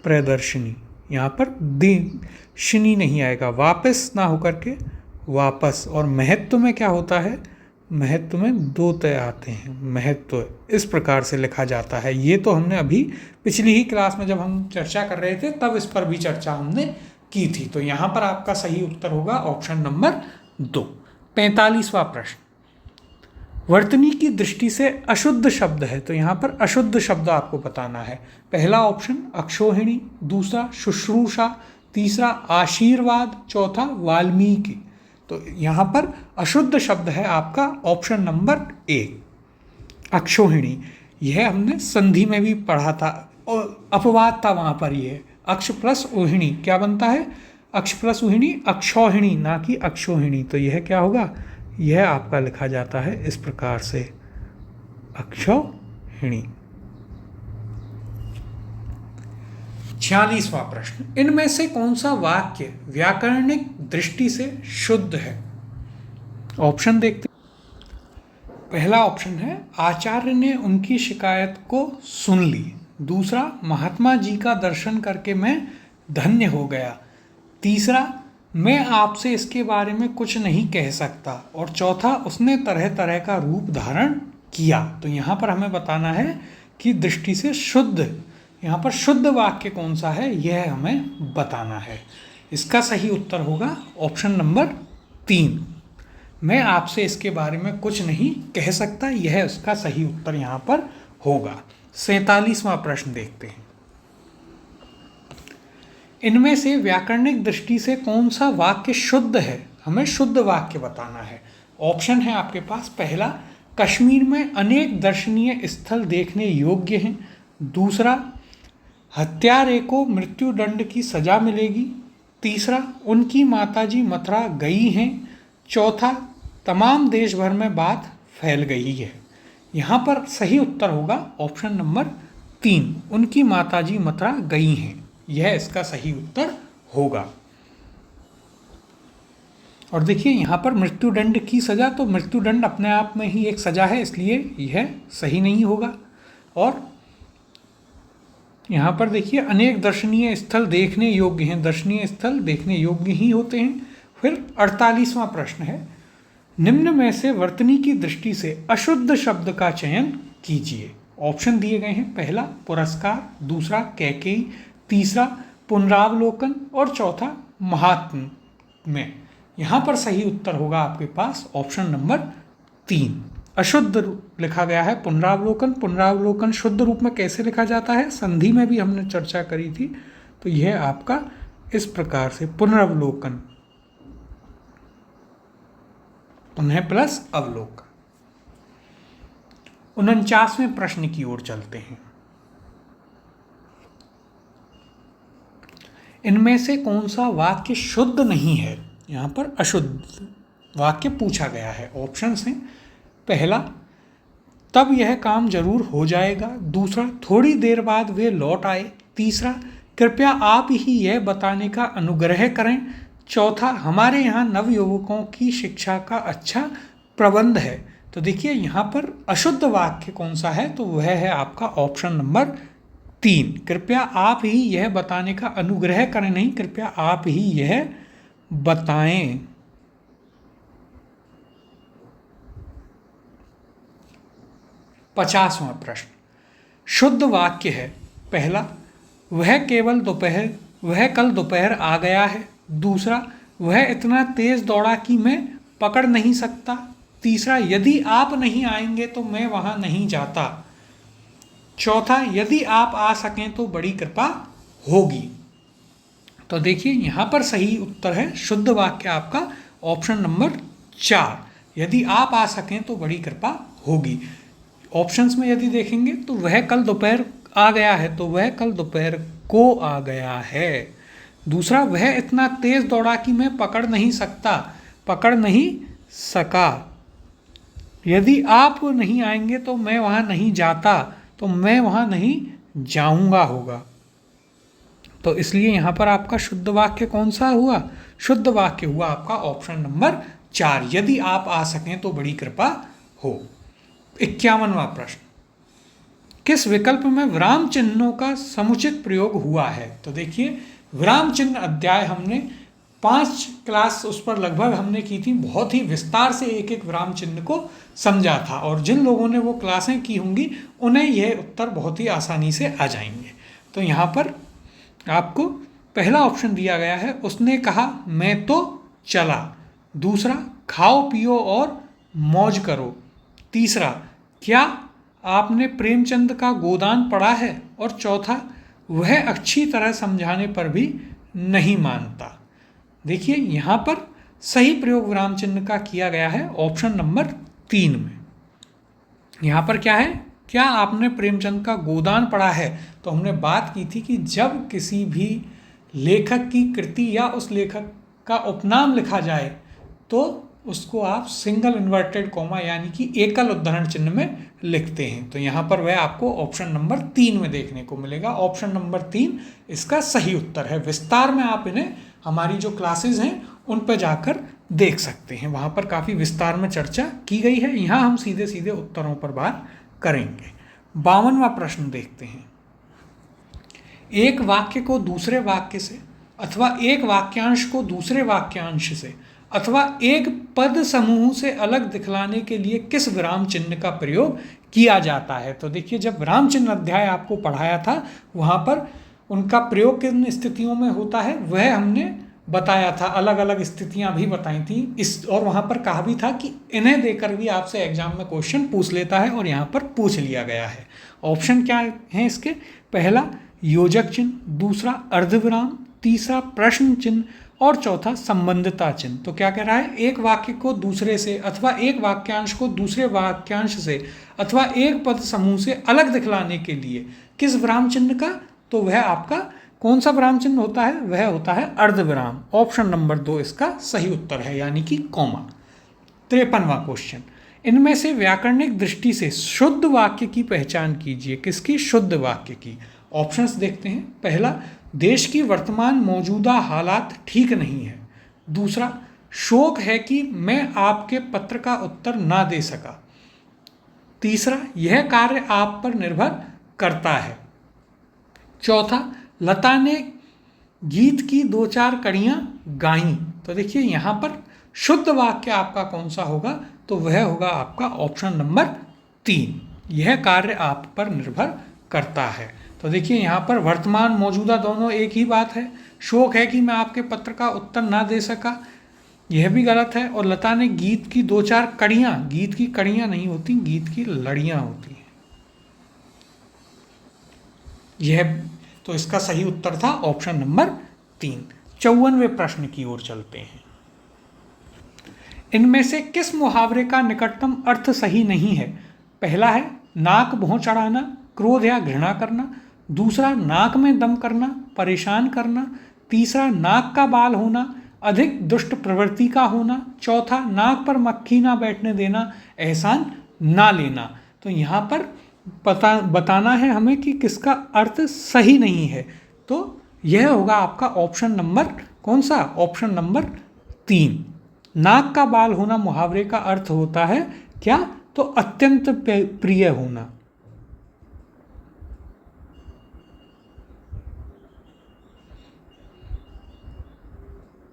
[SPEAKER 1] प्रदर्शनी, यहाँ पर दिशनी नहीं आएगा, वापस ना होकर के वापस। और महत्व में क्या होता है, महत्व में दो तय आते हैं, महत्व इस प्रकार से लिखा जाता है। ये तो हमने अभी पिछली ही क्लास में जब हम चर्चा कर रहे थे तब इस पर भी चर्चा हमने की थी। तो यहाँ पर आपका सही उत्तर होगा ऑप्शन नंबर 2। 45वां प्रश्न, वर्तनी की दृष्टि से अशुद्ध शब्द है, तो यहाँ पर अशुद्ध शब्द आपको बताना है। पहला ऑप्शन अक्षोहिणी, दूसरा शुश्रूषा, तीसरा आशीर्वाद, चौथा वाल्मीकि। तो यहाँ पर अशुद्ध शब्द है आपका ऑप्शन नंबर 1 अक्षोहिणी। यह हमने संधि में भी पढ़ा था और अपवाद था वहाँ पर। ये अक्ष प्लस ओहिणी क्या बनता है, अक्ष प्लस ओहिणी अक्षौहिणी, ना कि अक्षोहिणी। तो यह क्या होगा, यह आपका लिखा जाता है इस प्रकार से अक्षौहिणी। 46वां प्रश्न, इनमें से कौन सा वाक्य व्याकरणिक दृष्टि से शुद्ध है? ऑप्शन देखते। पहला ऑप्शन है आचार्य ने उनकी शिकायत को सुन ली, दूसरा महात्मा जी का दर्शन करके मैं धन्य हो गया, तीसरा मैं आपसे इसके बारे में कुछ नहीं कह सकता, और चौथा उसने तरह तरह का रूप धारण किया। तो यहाँ पर हमें बताना है कि दृष्टि से शुद्ध, यहाँ पर शुद्ध वाक्य कौन सा है यह हमें बताना है। इसका सही उत्तर होगा ऑप्शन नंबर 3, मैं आपसे इसके बारे में कुछ नहीं कह सकता, यह उसका सही उत्तर यहाँ पर होगा। 47वां प्रश्न देखते हैं, इनमें से व्याकरणिक दृष्टि से कौन सा वाक्य शुद्ध है? हमें शुद्ध वाक्य बताना है। ऑप्शन है आपके पास, पहला कश्मीर में अनेक दर्शनीय स्थल देखने योग्य हैं, दूसरा हत्यारे को मृत्युदंड की सजा मिलेगी, तीसरा उनकी माताजी मथुरा गई हैं, चौथा तमाम देश भर में बात फैल गई है। यहाँ पर सही उत्तर होगा ऑप्शन नंबर 3, उनकी माताजी मथुरा गई हैं, यह इसका सही उत्तर होगा। और देखिए यहाँ पर मृत्युदंड की सजा, तो मृत्युदंड अपने आप में ही एक सजा है, इसलिए यह सही नहीं होगा। और यहाँ पर देखिए अनेक दर्शनीय स्थल देखने योग्य हैं, दर्शनीय स्थल देखने योग्य ही होते हैं। फिर 48वां प्रश्न है, निम्न में से वर्तनी की दृष्टि से अशुद्ध शब्द का चयन कीजिए। ऑप्शन दिए गए हैं, पहला पुरस्कार, दूसरा कैकेयी, तीसरा पुनरावलोकन और चौथा महात्म में। यहाँ पर सही उत्तर होगा आपके पास ऑप्शन नंबर 3, अशुद्ध लिखा गया है पुनरावलोकन। पुनरावलोकन शुद्ध रूप में कैसे लिखा जाता है, संधि में भी हमने चर्चा करी थी। तो यह आपका इस प्रकार से पुनरावलोकन, पुनः प्लस अवलोकन। 49वें प्रश्न की ओर चलते हैं, इनमें से कौन सा वाक्य शुद्ध नहीं है? यहाँ पर अशुद्ध वाक्य पूछा गया है। ऑप्शंस हैं, पहला तब यह काम जरूर हो जाएगा, दूसरा थोड़ी देर बाद वे लौट आए, तीसरा कृपया आप ही यह बताने का अनुग्रह करें, चौथा हमारे यहाँ नवयुवकों की शिक्षा का अच्छा प्रबंध है। तो देखिए यहाँ पर अशुद्ध वाक्य कौन सा है, तो वह है आपका ऑप्शन नंबर 3, कृपया आप ही यह बताने का अनुग्रह करें, नहीं कृपया आप ही यह बताएं। 50वां प्रश्न, शुद्ध वाक्य है, पहला वह कल दोपहर आ गया है, दूसरा वह इतना तेज दौड़ा कि मैं पकड़ नहीं सकता, तीसरा यदि आप नहीं आएंगे तो मैं वहां नहीं जाता, चौथा यदि आप आ सकें तो बड़ी कृपा होगी। तो देखिए यहाँ पर सही उत्तर है शुद्ध वाक्य आपका ऑप्शन नंबर 4, यदि आप आ सकें तो बड़ी कृपा होगी। ऑप्शंस में यदि देखेंगे तो वह कल दोपहर आ गया है, तो वह कल दोपहर को आ गया है, दूसरा वह इतना तेज दौड़ा कि मैं पकड़ नहीं सका, यदि आप नहीं आएंगे तो मैं वहाँ नहीं जाता, तो मैं वहाँ नहीं जाऊँगा होगा। तो इसलिए यहाँ पर आपका शुद्ध वाक्य कौन सा हुआ? शुद्ध वाक्य हुआ आपका ऑप्शन नंबर 4, यदि आप आ सकें तो बड़ी कृपा हो। 51वां प्रश्न, किस विकल्प में विराम चिन्हों का समुचित प्रयोग हुआ है। तो देखिए, विराम चिन्ह अध्याय हमने 5 क्लास उस पर लगभग हमने की थी, बहुत ही विस्तार से एक एक विराम चिन्ह को समझा था, और जिन लोगों ने वो क्लासें की होंगी उन्हें यह उत्तर बहुत ही आसानी से आ जाएंगे। तो यहाँ पर आपको पहला ऑप्शन दिया गया है, उसने कहा मैं तो चला। दूसरा, खाओ पियो और मौज करो। तीसरा, क्या आपने प्रेमचंद का गोदान पढ़ा है। और चौथा, वह अच्छी तरह समझाने पर भी नहीं मानता। देखिए, यहाँ पर सही प्रयोग विराम चिन्ह का किया गया है ऑप्शन नंबर 3 में। यहाँ पर क्या है, क्या आपने प्रेमचंद का गोदान पढ़ा है। तो हमने बात की थी कि जब किसी भी लेखक की कृति या उस लेखक का उपनाम लिखा जाए तो उसको आप सिंगल इन्वर्टेड कॉमा यानी कि एकल उद्धरण चिन्ह में लिखते हैं। तो यहाँ पर वह आपको ऑप्शन नंबर 3 में देखने को मिलेगा। ऑप्शन नंबर 3 इसका सही उत्तर है। विस्तार में आप इन्हें हमारी जो क्लासेस हैं उन पर जाकर देख सकते हैं, वहाँ पर काफ़ी विस्तार में चर्चा की गई है। यहाँ हम सीधे सीधे उत्तरों पर बात करेंगे। 52वां प्रश्न देखते हैं। एक वाक्य को दूसरे वाक्य से अथवा एक वाक्यांश को दूसरे वाक्यांश से अथवा एक पद समूह से अलग दिखलाने के लिए किस विराम चिन्ह का प्रयोग किया जाता है। तो देखिए, जब विराम चिन्ह अध्याय आपको पढ़ाया था वहाँ पर उनका प्रयोग किन स्थितियों में होता है वह हमने बताया था, अलग अलग स्थितियां भी बताई थी इस, और वहाँ पर कहा भी था कि इन्हें देकर भी आपसे एग्जाम में क्वेश्चन पूछ लेता है, और यहाँ पर पूछ लिया गया है। ऑप्शन क्या है इसके, पहला योजक चिन्ह, दूसरा अर्धविराम, तीसरा प्रश्न चिन्ह और चौथा संबंधिता चिन्ह। तो क्या कह रहा है, एक वाक्य को दूसरे से अथवा एक वाक्यांश को दूसरे वाक्यांश से अथवा एक पद समूह से अलग दिखलाने के लिए किस विराम चिन्ह का, तो वह आपका कौन सा विराम चिन्ह होता है, वह होता है अर्धविराम। ऑप्शन नंबर 2 इसका सही उत्तर है, यानी कि कॉमा। 53वां क्वेश्चन, इनमें से व्याकरणिक दृष्टि से शुद्ध वाक्य की पहचान कीजिए। किसकी, शुद्ध वाक्य की। ऑप्शंस देखते हैं। पहला, देश की वर्तमान मौजूदा हालात ठीक नहीं है। दूसरा, शोक है कि मैं आपके पत्र का उत्तर ना दे सका। तीसरा, यह कार्य आप पर निर्भर करता है। चौथा, लता ने गीत की 2-4 कड़ियाँ गाईं। तो देखिए, यहाँ पर शुद्ध वाक्य आपका कौन सा होगा, तो वह होगा आपका ऑप्शन नंबर 3, यह कार्य आप पर निर्भर करता है। तो देखिए, यहाँ पर वर्तमान मौजूदा दोनों एक ही बात है। शोक है कि मैं आपके पत्र का उत्तर ना दे सका, यह भी गलत है। और लता ने गीत की 2-4 कड़ियाँ, गीत की कड़ियाँ नहीं होती, गीत की लड़ियाँ होती हैं, यह, तो इसका सही उत्तर था ऑप्शन नंबर 3। 54वें प्रश्न की ओर चलते हैं। इनमें से किस मुहावरे का निकटतम अर्थ सही नहीं है। पहला है नाक भौं चढ़ाना, क्रोध या घृणा करना। दूसरा, नाक में दम करना, परेशान करना। तीसरा, नाक का बाल होना, अधिक दुष्ट प्रवृत्ति का होना। चौथा, नाक पर मक्खी ना बैठने देना, एहसान ना लेना। तो यहाँ पर बताना है हमें कि किसका अर्थ सही नहीं है। तो यह होगा आपका ऑप्शन नंबर कौन सा, ऑप्शन नंबर 3। नाक का बाल होना मुहावरे का अर्थ होता है क्या, तो अत्यंत प्रिय होना।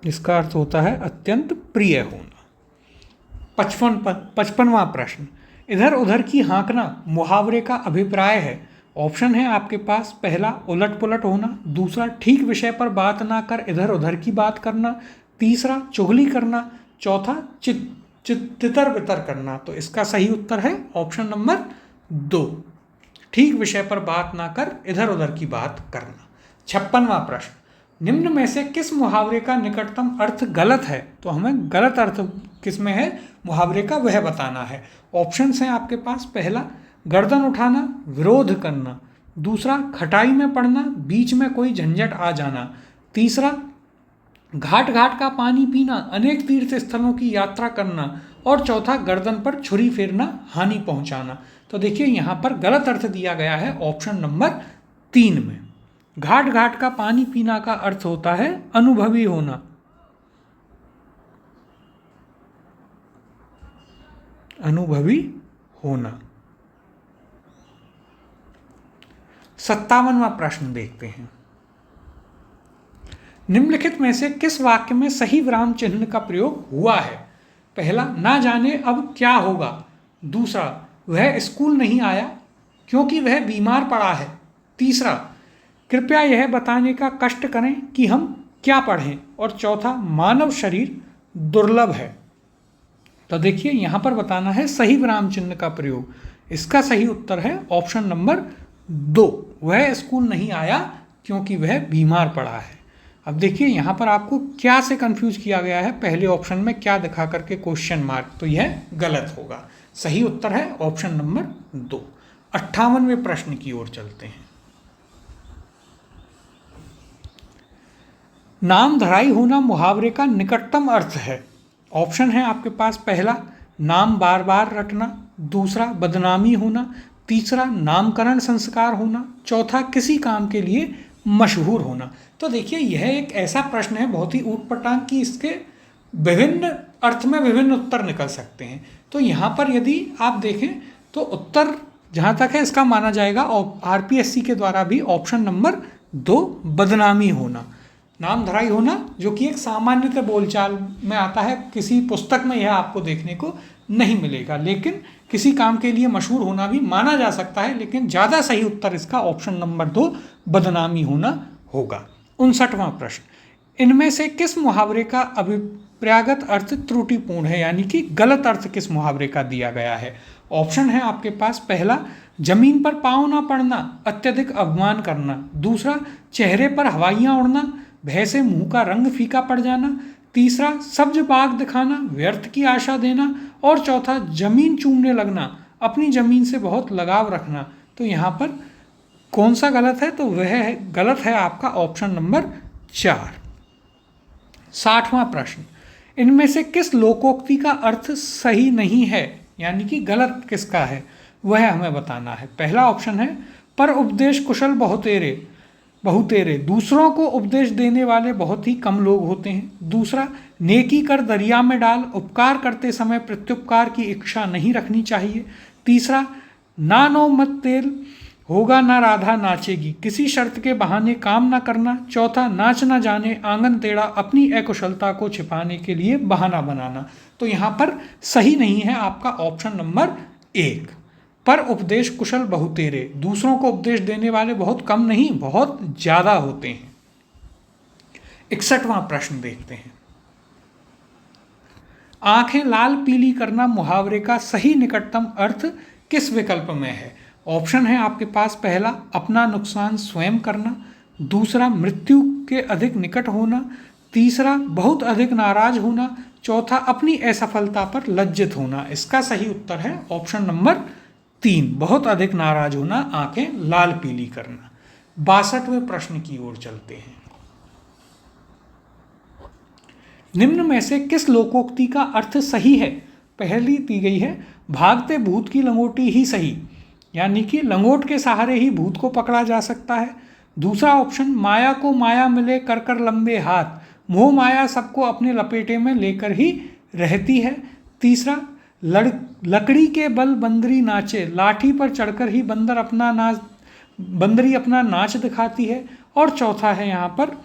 [SPEAKER 1] इसका अर्थ होता है अत्यंत प्रिय होना। 55वां प्रश्न, इधर उधर की हाँकना मुहावरे का अभिप्राय है। ऑप्शन है आपके पास, पहला उलट पुलट होना, दूसरा ठीक विषय पर बात ना कर इधर उधर की बात करना, तीसरा चुगली करना, चौथा तितर बितर करना। तो इसका सही उत्तर है ऑप्शन नंबर 2, ठीक विषय पर बात ना कर इधर उधर की बात करना। 56वां प्रश्न, निम्न में से किस मुहावरे का निकटतम अर्थ गलत है। तो हमें गलत अर्थ किस में है मुहावरे का वह बताना है। ऑप्शंस हैं आपके पास, पहला गर्दन उठाना, विरोध करना। दूसरा, खटाई में पड़ना, बीच में कोई झंझट आ जाना। तीसरा, घाट घाट का पानी पीना, अनेक तीर्थ स्थलों की यात्रा करना। और चौथा, गर्दन पर छुरी फेरना, हानि पहुंचाना। तो देखिए, यहाँ पर गलत अर्थ दिया गया है ऑप्शन नंबर 3 में। घाट घाट का पानी पीना का अर्थ होता है अनुभवी होना, अनुभवी होना। 57वां प्रश्न देखते हैं। निम्नलिखित में से किस वाक्य में सही विराम चिन्ह का प्रयोग हुआ है? पहला, ना जाने अब क्या होगा। दूसरा, वह स्कूल नहीं आया क्योंकि वह बीमार पड़ा है। तीसरा, कृपया यह बताने का कष्ट करें कि हम क्या पढ़ें। और चौथा, मानव शरीर दुर्लभ है। तो देखिए यहाँ पर बताना है सही विराम चिन्ह का प्रयोग। इसका सही उत्तर है ऑप्शन नंबर 2, वह स्कूल नहीं आया क्योंकि वह बीमार पड़ा है। अब देखिए यहाँ पर आपको क्या से कंफ्यूज किया गया है, पहले ऑप्शन में क्या दिखा करके क्वेश्चन मार्क, तो यह गलत होगा। सही उत्तर है ऑप्शन नंबर 2। 58वें प्रश्न की ओर चलते हैं। नाम धराई होना मुहावरे का निकटतम अर्थ है। ऑप्शन है आपके पास, पहला नाम बार बार रटना, दूसरा बदनामी होना, तीसरा नामकरण संस्कार होना, चौथा किसी काम के लिए मशहूर होना। तो देखिए यह एक ऐसा प्रश्न है बहुत ही ऊटपटांग कि इसके विभिन्न अर्थ में विभिन्न उत्तर निकल सकते हैं। तो यहाँ पर यदि आप देखें तो उत्तर जहाँ तक है इसका माना जाएगा आरपीएससी के द्वारा भी ऑप्शन नंबर 2 बदनामी होना। नाम धराई होना जो कि एक सामान्यतः बोलचाल में आता है, किसी पुस्तक में यह आपको देखने को नहीं मिलेगा, लेकिन किसी काम के लिए मशहूर होना भी माना जा सकता है, लेकिन ज़्यादा सही उत्तर इसका ऑप्शन नंबर 2 बदनामी होना होगा। 59वां प्रश्न, इनमें से किस मुहावरे का अभिप्रायगत अर्थ त्रुटिपूर्ण है, यानी कि गलत अर्थ किस मुहावरे का दिया गया है? ऑप्शन है आपके पास, पहला जमीन पर पाँव ना पड़ना, अत्यधिक अपमान करना, दूसरा चेहरे पर हवाइयाँ उड़ना, भय से मुंह का रंग फीका पड़ जाना, तीसरा सब्ज बाग दिखाना, व्यर्थ की आशा देना, और चौथा जमीन चूमने लगना, अपनी जमीन से बहुत लगाव रखना। तो यहाँ पर कौन सा गलत है? तो वह गलत है आपका ऑप्शन नंबर 4। 60वां प्रश्न, इनमें से किस लोकोक्ति का अर्थ सही नहीं है, यानी कि गलत किसका है, वह हमें बताना है। पहला ऑप्शन है पर उपदेश कुशल बहुतेरे, दूसरों को उपदेश देने वाले बहुत ही कम लोग होते हैं। दूसरा, नेकी कर दरिया में डाल, उपकार करते समय प्रत्युपकार की इच्छा नहीं रखनी चाहिए। तीसरा, ना नो मत तेल होगा ना राधा नाचेगी, किसी शर्त के बहाने काम ना करना। चौथा, नाच ना जाने आंगन टेढ़ा, अपनी अकुशलता को छिपाने के लिए बहाना बनाना। तो यहाँ पर सही नहीं है आपका ऑप्शन नंबर 1, पर उपदेश कुशल बहुतेरे, दूसरों को उपदेश देने वाले बहुत कम नहीं बहुत ज़्यादा होते हैं। 61वां प्रश्न देखते हैं। आंखें लाल पीली करना मुहावरे का सही निकटतम अर्थ किस विकल्प में है? ऑप्शन है आपके पास, पहला अपना नुकसान स्वयं करना, दूसरा मृत्यु के अधिक निकट होना, तीसरा बहुत अधिक नाराज होना, चौथा अपनी असफलता पर लज्जित होना। इसका सही उत्तर है ऑप्शन नंबर 3, बहुत अधिक नाराज होना, आंखें लाल पीली करना। 62वें प्रश्न की ओर चलते हैं। निम्न में से किस लोकोक्ति का अर्थ सही है? पहली दी गई है भागते भूत की लंगोटी ही सही, यानी कि लंगोट के सहारे ही भूत को पकड़ा जा सकता है। दूसरा ऑप्शन, माया को माया मिले कर कर लंबे हाथ, मोह माया सबको अपने लपेटे में लेकर ही रहती है। तीसरा, लकड़ी के बल बंदरी नाचे, लाठी पर चढ़कर ही बंदरी अपना नाच दिखाती है। और चौथा है यहाँ पर,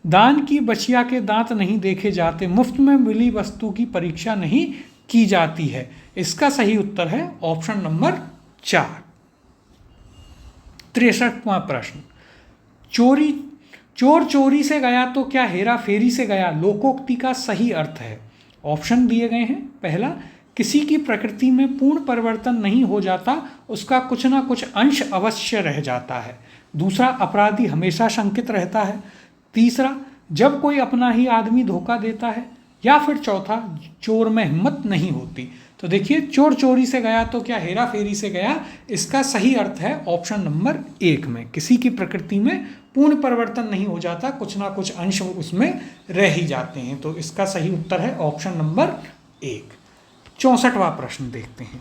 [SPEAKER 1] दान की बचिया के दांत नहीं देखे जाते, मुफ्त में मिली वस्तु की परीक्षा नहीं की जाती है। इसका सही उत्तर है ऑप्शन नंबर 4। 63वां प्रश्न, चोर चोरी से गया तो क्या हेरा फेरी से गया लोकोक्ति का सही अर्थ है? ऑप्शन दिए गए हैं, पहला किसी की प्रकृति में पूर्ण परिवर्तन नहीं हो जाता, उसका कुछ ना कुछ अंश अवश्य रह जाता है। दूसरा, अपराधी हमेशा शंकित रहता है। तीसरा, जब कोई अपना ही आदमी धोखा देता है। या फिर चौथा, चोर में हिम्मत नहीं होती। तो देखिए, चोर चोरी से गया तो क्या हेरा फेरी से गया, इसका सही अर्थ है ऑप्शन नंबर 1 में, किसी की प्रकृति में पूर्ण परिवर्तन नहीं हो जाता, कुछ ना कुछ अंश उसमें रह ही जाते हैं। तो इसका सही उत्तर है ऑप्शन नंबर 1। 64वां प्रश्न देखते हैं।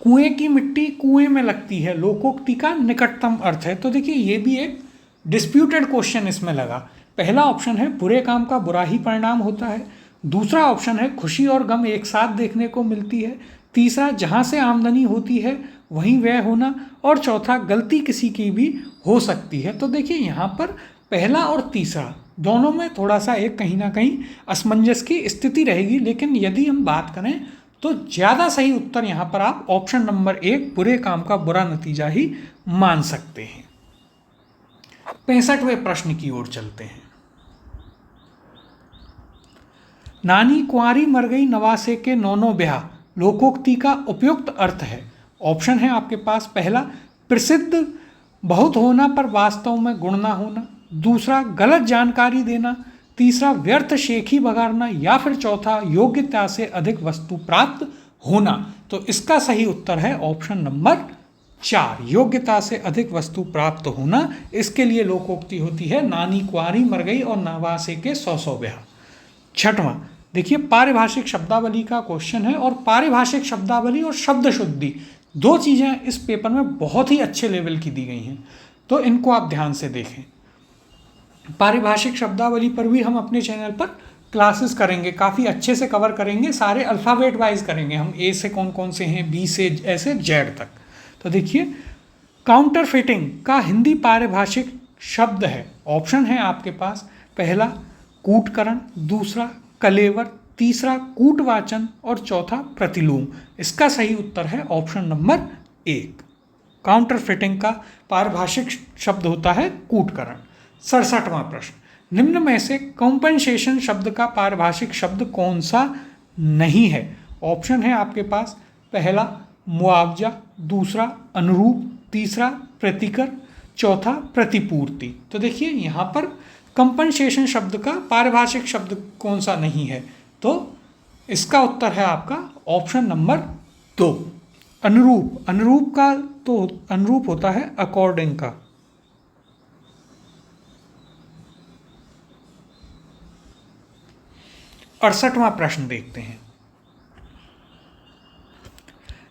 [SPEAKER 1] कुएं की मिट्टी कुएं में लगती है लोकोक्ति का निकटतम अर्थ है। तो देखिए ये भी एक डिस्प्यूटेड क्वेश्चन इसमें लगा। पहला ऑप्शन है बुरे काम का बुरा ही परिणाम होता है। दूसरा ऑप्शन है खुशी और गम एक साथ देखने को मिलती है। तीसरा जहाँ से आमदनी होती है वहीं व्यय होना, और चौथा गलती किसी की भी हो सकती है। तो देखिए यहाँ पर पहला और तीसरा दोनों में थोड़ा सा एक कहीं ना कहीं असमंजस की स्थिति रहेगी, लेकिन यदि हम बात करें तो ज़्यादा सही उत्तर यहाँ पर आप ऑप्शन नंबर 1 बुरे काम का बुरा नतीजा ही मान सकते हैं। 65वें प्रश्न की ओर चलते हैं। नानी कुंवारी मर गई नवासे के नौनो ब्याह लोकोक्ति का उपयुक्त अर्थ है। ऑप्शन है आपके पास, पहला प्रसिद्ध बहुत होना पर वास्तव में गुण ना होना, दूसरा गलत जानकारी देना, तीसरा व्यर्थ शेखी बघारना, या फिर चौथा योग्यता से अधिक वस्तु प्राप्त होना। तो इसका सही उत्तर है ऑप्शन नंबर 4, योग्यता से अधिक वस्तु प्राप्त होना। इसके लिए लोकोक्ति होती है नानी कुंवारी मर गई और नवासे के 100 ब्याह। छठवां देखिए, पारिभाषिक शब्दावली का क्वेश्चन है, और पारिभाषिक शब्दावली और शब्द शुद्धि दो चीज़ें इस पेपर में बहुत ही अच्छे लेवल की दी गई हैं, तो इनको आप ध्यान से देखें। पारिभाषिक शब्दावली पर भी हम अपने चैनल पर क्लासेस करेंगे, काफ़ी अच्छे से कवर करेंगे, सारे अल्फ़ाबेट वाइज करेंगे हम, ए से कौन कौन से हैं, बी से ऐसे जेड तक। तो देखिए, काउंटरफिटिंग का हिंदी पारिभाषिक शब्द है, ऑप्शन है आपके पास, पहला कूटकरण, दूसरा कलेवर, तीसरा कूटवाचन और चौथा प्रतिलोम। इसका सही उत्तर है ऑप्शन नंबर 1। काउंटरफिटिंग का पारिभाषिक शब्द होता है कूटकरण। 67वां प्रश्न, निम्न में से कॉम्पनसेशन शब्द का पारिभाषिक शब्द कौन सा नहीं है। ऑप्शन है आपके पास, पहला मुआवजा, दूसरा अनुरूप, तीसरा प्रतिकर, चौथा प्रतिपूर्ति। तो देखिए यहाँ पर कंपनसेशन शब्द का पारिभाषिक शब्द कौन सा नहीं है, तो इसका उत्तर है आपका ऑप्शन नंबर 2, अनुरूप। अनुरूप का तो अनुरूप होता है अकॉर्डिंग का। 68वां प्रश्न देखते हैं।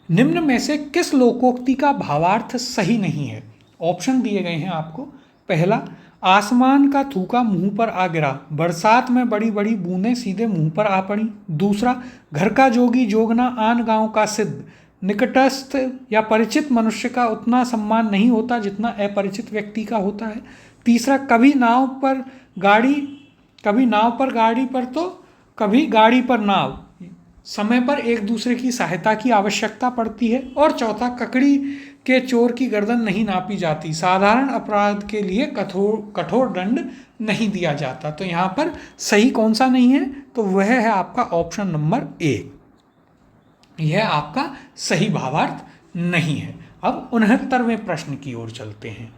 [SPEAKER 1] निम्न में से किस लोकोक्ति का भावार्थ सही नहीं है। ऑप्शन दिए गए हैं आपको, पहला आसमान का थूका मुंह पर आ गिरा, बरसात में बड़ी बड़ी बूंदें सीधे मुंह पर आ पड़ी, दूसरा घर का जोगी जोगना आन गांव का सिद्ध, निकटस्थ या परिचित मनुष्य का उतना सम्मान नहीं होता जितना अपरिचित व्यक्ति का होता है, तीसरा कभी नाव पर गाड़ी पर तो कभी गाड़ी पर नाव, समय पर एक दूसरे की सहायता की आवश्यकता पड़ती है, और चौथा ककड़ी के चोर की गर्दन नहीं नापी जाती, साधारण अपराध के लिए कठोर दंड नहीं दिया जाता। तो यहाँ पर सही कौन सा नहीं है, तो वह है आपका ऑप्शन नंबर 1, यह आपका सही भावार्थ नहीं है। अब 69वें प्रश्न की ओर चलते हैं।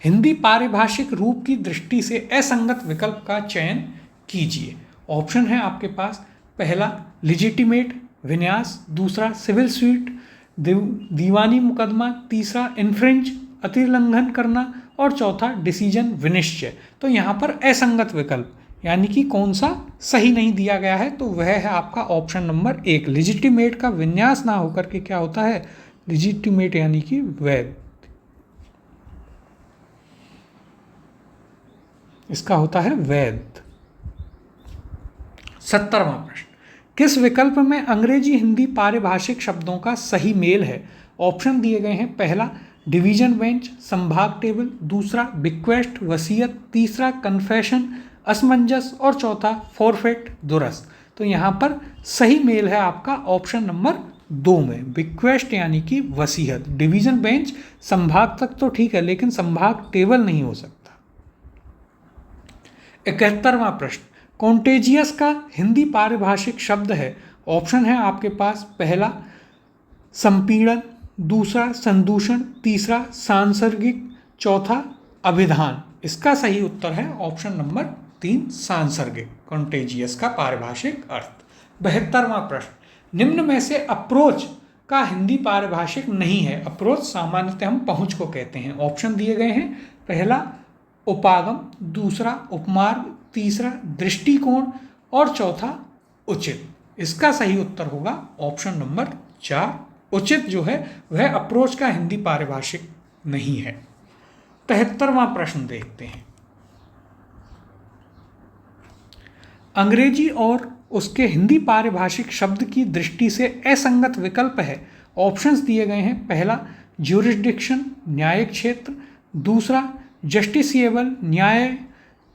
[SPEAKER 1] हिंदी पारिभाषिक रूप की दृष्टि से असंगत विकल्प का चयन कीजिए। ऑप्शन है आपके पास, पहला लिजिटिमेट विन्यास, दूसरा सिविल सूट दीवानी मुकदमा, तीसरा इन्फ्रिंज अतिलंघन करना, और चौथा डिसीजन विनिश्चय। तो यहाँ पर असंगत विकल्प यानी कि कौन सा सही नहीं दिया गया है, तो वह है आपका ऑप्शन नंबर 1, लिजिटिमेट का विन्यास ना होकर के क्या होता है, लिजिटिमेट यानी कि वैध, इसका होता है वैध। 70वां प्रश्न, किस विकल्प में अंग्रेजी हिंदी पारिभाषिक शब्दों का सही मेल है। ऑप्शन दिए गए हैं, पहला डिवीजन बेंच संभाग टेबल, दूसरा बिक्वेस्ट वसीयत, तीसरा कन्फेशन असमंजस, और चौथा फॉरफेट दुरुस्त। तो यहाँ पर सही मेल है आपका ऑप्शन नंबर 2 में, बिक्वेस्ट यानी कि वसीयत। डिवीजन बेंच संभाग तक तो ठीक है, लेकिन संभाग टेबल नहीं हो सकता। 71वां प्रश्न, कॉन्टेजियस का हिंदी पारिभाषिक शब्द है। ऑप्शन है आपके पास, पहला संपीड़न, दूसरा संदूषण, तीसरा सांसर्गिक, चौथा अभिधान। इसका सही उत्तर है ऑप्शन नंबर 3, सांसर्गिक, कॉन्टेजियस का पारिभाषिक अर्थ। 72वां प्रश्न, निम्न में से अप्रोच का हिंदी पारिभाषिक नहीं है। अप्रोच सामान्यतः हम पहुंच को कहते हैं। ऑप्शन दिए गए हैं, पहला उपागम, दूसरा उपमार्ग, तीसरा दृष्टिकोण, और चौथा उचित। इसका सही उत्तर होगा ऑप्शन नंबर 4, उचित जो है वह अप्रोच का हिंदी पारिभाषिक नहीं है। 73वां प्रश्न देखते हैं। अंग्रेजी और उसके हिंदी पारिभाषिक शब्द की दृष्टि से असंगत विकल्प है? ऑप्शंस दिए गए हैं। पहला ज्यूरिसडिक्शन न्यायिक क्षेत्र, दूसरा जस्टिसिएबल न्याय,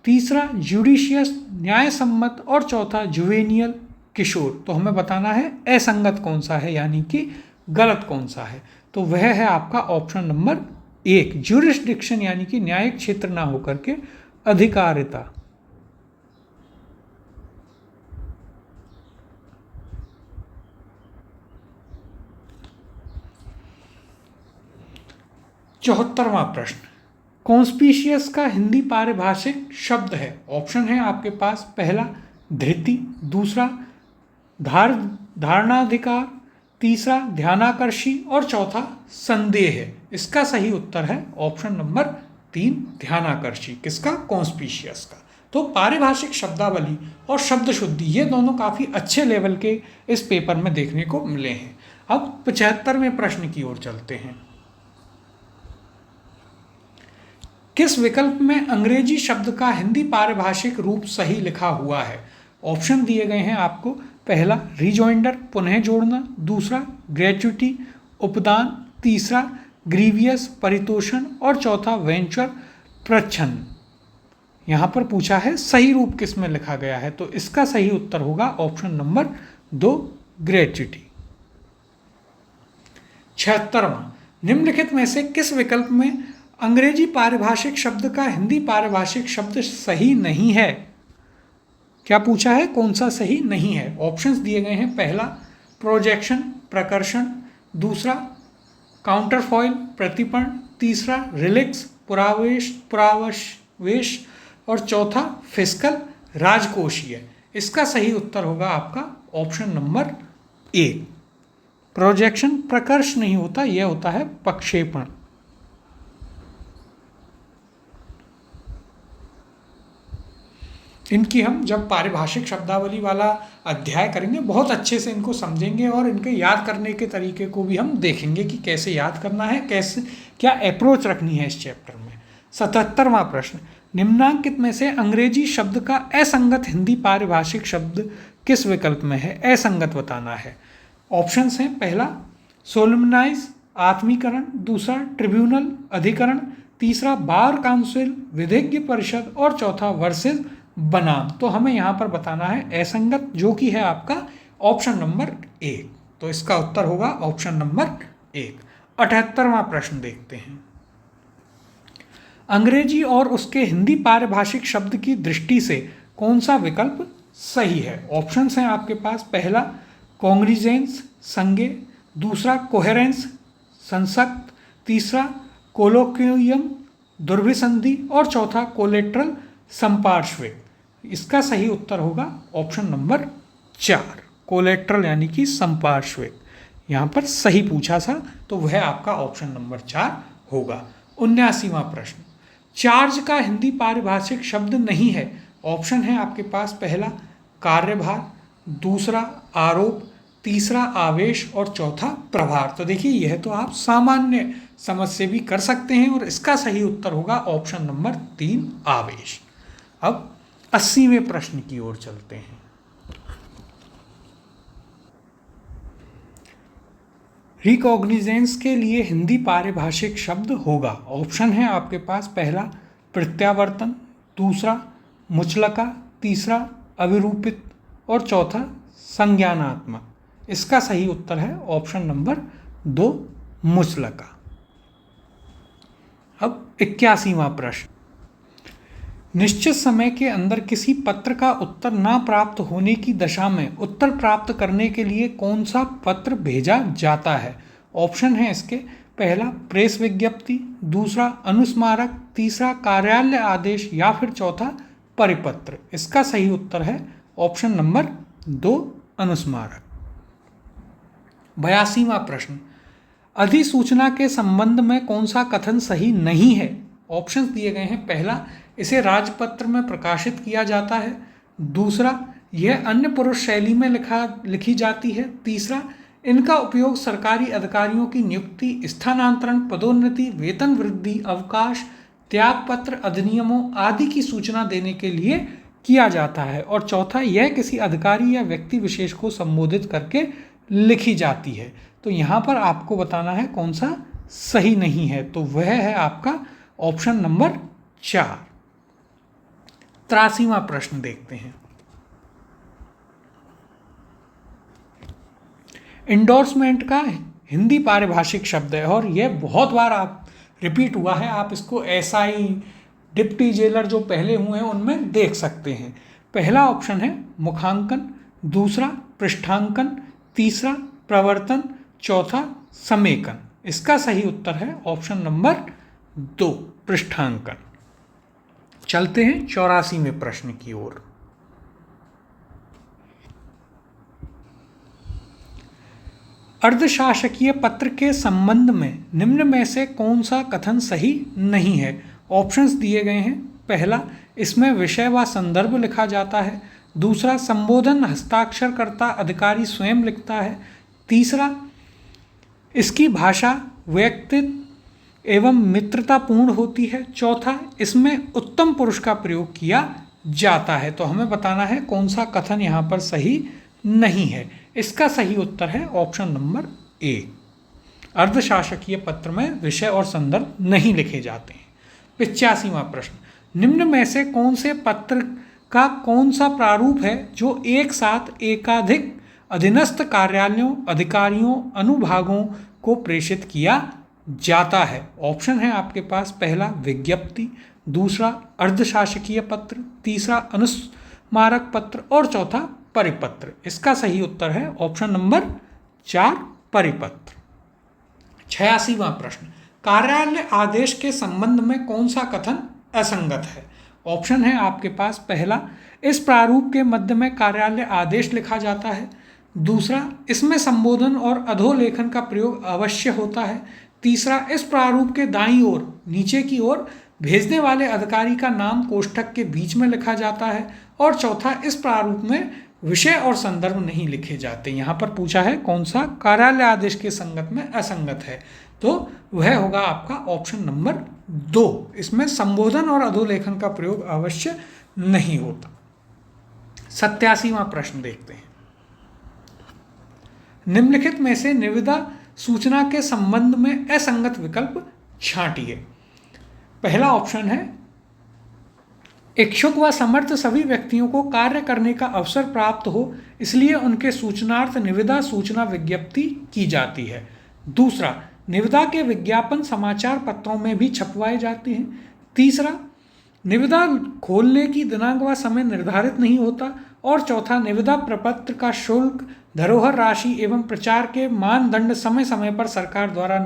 [SPEAKER 1] तीसरा जुडिशियस न्याय सम्मत और चौथा जुवेनियल किशोर। तो हमें बताना है असंगत कौन सा है, यानी कि गलत कौन सा है। तो वह है आपका ऑप्शन नंबर 1 ज्यूरिसडिक्शन, यानी कि न्यायिक क्षेत्र ना होकर के अधिकारिता। चौहत्तरवां प्रश्न, कॉन्स्पिशियस का हिंदी पारिभाषिक शब्द है। ऑप्शन है आपके पास। पहला धृति, दूसरा धारणाधिकार, तीसरा ध्यानाकर्षी और चौथा संदेह। इसका सही उत्तर है ऑप्शन नंबर 3 ध्यानाकर्षी। किसका? कॉन्स्पिशियस का। तो पारिभाषिक शब्दावली और शब्द शुद्धि ये दोनों काफ़ी अच्छे लेवल के इस पेपर में देखने को मिले हैं। अब 75वें प्रश्न की ओर चलते हैं। किस विकल्प में अंग्रेजी शब्द का हिंदी पारिभाषिक रूप सही लिखा हुआ है? ऑप्शन दिए गए हैं आपको। पहला रिजॉइंडर पुनः जोड़ना, दूसरा ग्रेच्युटी उपदान, तीसरा ग्रीवियस परितोषण और चौथा वेंचर प्रच्छन्न। यहाँ पर पूछा है सही रूप किस में लिखा गया है, तो इसका सही उत्तर होगा ऑप्शन नंबर 2 ग्रेच्युटी। 76वां, निम्नलिखित में से किस विकल्प में अंग्रेजी पारिभाषिक शब्द का हिंदी पारिभाषिक शब्द सही नहीं है? क्या पूछा है? कौन सा सही नहीं है? ऑप्शंस दिए गए हैं। पहला प्रोजेक्शन प्रकर्षण, दूसरा काउंटरफॉइल प्रतिपर्ण, तीसरा रिलिक्स पुरावशवेश और चौथा फिस्कल राजकोषीय। इसका सही उत्तर होगा आपका ऑप्शन नंबर 1 प्रोजेक्शन। प्रकर्ष नहीं होता, यह होता है प्रक्षेपण। इनकी हम जब पारिभाषिक शब्दावली वाला अध्याय करेंगे बहुत अच्छे से इनको समझेंगे और इनके याद करने के तरीके को भी हम देखेंगे कि कैसे याद करना है, कैसे क्या अप्रोच रखनी है इस चैप्टर में। 77वां प्रश्न, निम्नांकित में से अंग्रेजी शब्द का असंगत हिंदी पारिभाषिक शब्द किस विकल्प में है? असंगत बताना है। ऑप्शंस हैं। पहला सोलमनाइज आत्मीकरण, दूसरा ट्रिब्यूनल अधिकरण, तीसरा बार काउंसिल विधिज्ञ परिषद और चौथा वर्सेस बनाम। तो हमें यहाँ पर बताना है असंगत, जो कि है आपका ऑप्शन नंबर 1। तो इसका उत्तर होगा ऑप्शन नंबर 1। 78वां प्रश्न देखते हैं। अंग्रेजी और उसके हिंदी पारिभाषिक शब्द की दृष्टि से कौन सा विकल्प सही है? ऑप्शंस हैं आपके पास। पहला कॉन्ग्रिजेंस संज्ञेय, दूसरा कोहेरेंस संसक्त, तीसरा कोलोक्वियम दुर्भिसंधि और चौथा कोलेट्रल संपार्श्विक। इसका सही उत्तर होगा ऑप्शन नंबर 4 कोलेट्रल यानी कि संपार्श्विक। यहाँ पर सही पूछा था तो वह आपका ऑप्शन नंबर 4 होगा। 79वां प्रश्न, चार्ज का हिंदी पारिभाषिक शब्द नहीं है। ऑप्शन है आपके पास। पहला कार्यभार, दूसरा आरोप, तीसरा आवेश और चौथा प्रभार। तो देखिए यह तो आप सामान्य समझ से भी कर सकते हैं और इसका सही उत्तर होगा ऑप्शन नंबर 3 आवेश। अब 80वें प्रश्न की ओर चलते हैं। रिकॉग्निजेंस के लिए हिंदी पारिभाषिक शब्द होगा। ऑप्शन है आपके पास। पहला प्रत्यावर्तन, दूसरा मुचलका, तीसरा अविरूपित और चौथा संज्ञानात्मक। इसका सही उत्तर है ऑप्शन नंबर 2 मुचलका। अब 81वां प्रश्न, निश्चित समय के अंदर किसी पत्र का उत्तर ना प्राप्त होने की दशा में उत्तर प्राप्त करने के लिए कौन सा पत्र भेजा जाता है? ऑप्शन है इसके। पहला प्रेस विज्ञप्ति, दूसरा अनुस्मारक, तीसरा कार्यालय आदेश या फिर चौथा परिपत्र। इसका सही उत्तर है ऑप्शन नंबर 2 अनुस्मारक। 82वां प्रश्न, अधिसूचना के संबंध में कौन सा कथन सही नहीं है? ऑप्शंस दिए गए हैं। पहला इसे राजपत्र में प्रकाशित किया जाता है, दूसरा यह अन्य पुरुष शैली में लिखी जाती है, तीसरा इनका उपयोग सरकारी अधिकारियों की नियुक्ति, स्थानांतरण, पदोन्नति, वेतन वृद्धि, अवकाश, त्यागपत्र अधिनियमों आदि की सूचना देने के लिए किया जाता है, और चौथा यह किसी अधिकारी या व्यक्ति विशेष को संबोधित करके लिखी जाती है। तो यहाँ पर आपको बताना है कौन सा सही नहीं है, तो वह है आपका ऑप्शन नंबर 4। 83वां प्रश्न देखते हैं। इंडोर्समेंट का हिंदी पारिभाषिक शब्द है और यह बहुत बार आप रिपीट हुआ है। आप इसको एसआई, डिप्टी जेलर जो पहले हुए हैं उनमें देख सकते हैं। पहला ऑप्शन है मुखांकन, दूसरा पृष्ठांकन, तीसरा प्रवर्तन, चौथा समेकन। इसका सही उत्तर है ऑप्शन नंबर 2, पृष्ठांकन। चलते हैं 84वें प्रश्न की ओर। अर्धशासकीय पत्र के संबंध में निम्न में से कौन सा कथन सही नहीं है? ऑप्शंस दिए गए हैं। पहला, इसमें विषय व संदर्भ लिखा जाता है। दूसरा, संबोधन हस्ताक्षरकर्ता अधिकारी स्वयं लिखता है। तीसरा, इसकी भाषा व्यक्तित्व एवं मित्रतापूर्ण होती है। चौथा, इसमें उत्तम पुरुष का प्रयोग किया जाता है। तो हमें बताना है कौन सा कथन यहाँ पर सही नहीं है। इसका सही उत्तर है ऑप्शन नंबर ए, अर्धशासकीय पत्र में विषय और संदर्भ नहीं लिखे जाते हैं। 85वां प्रश्न, निम्न में से कौन से पत्र का कौन सा प्रारूप है जो एक साथ एकाधिक अधीनस्थ कार्यालयों, अधिकारियों, अनुभागों को प्रेषित किया जाता है? ऑप्शन है आपके पास। पहला विज्ञप्ति, दूसरा अर्धशासकीय पत्र, तीसरा अनुस्मारक पत्र और चौथा परिपत्र। इसका सही उत्तर है ऑप्शन नंबर 4, परिपत्र। 86वां प्रश्न, कार्यालय आदेश के संबंध में कौन सा कथन असंगत है? ऑप्शन है आपके पास। पहला, इस प्रारूप के मध्य में कार्यालय आदेश लिखा जाता है। दूसरा, इसमें संबोधन और अधोलेखन का प्रयोग अवश्य होता है। तीसरा, इस प्रारूप के दाईं ओर नीचे की ओर भेजने वाले अधिकारी का नाम कोष्ठक के बीच में लिखा जाता है। और चौथा, इस प्रारूप में विषय और संदर्भ नहीं लिखे जाते। यहाँ पर पूछा है कौन सा कार्यालय आदेश के संगत में असंगत है, तो वह होगा आपका ऑप्शन नंबर 2। इसमें संबोधन और अधोलेखन का प्रयोग अवश्य नहीं होता। 87वां प्रश्न देखते हैं। निम्नलिखित में से निविदा सूचना के संबंध में असंगत विकल्प छांटिए। पहला ऑप्शन है, इच्छुक व समर्थ सभी व्यक्तियों को कार्य करने का अवसर प्राप्त हो, इसलिए उनके सूचनार्थ निविदा सूचना विज्ञप्ति की जाती है। दूसरा, निविदा के विज्ञापन समाचार पत्रों में भी छपवाए जाते हैं। तीसरा, निविदा खोलने की दिनांक व समय निर्धारित नहीं होता। और चौथा, निविदा प्रपत्र का शुल्क, धरोहर राशि एवं प्रचार के मानदंड समय समय पर सरकार द्वारा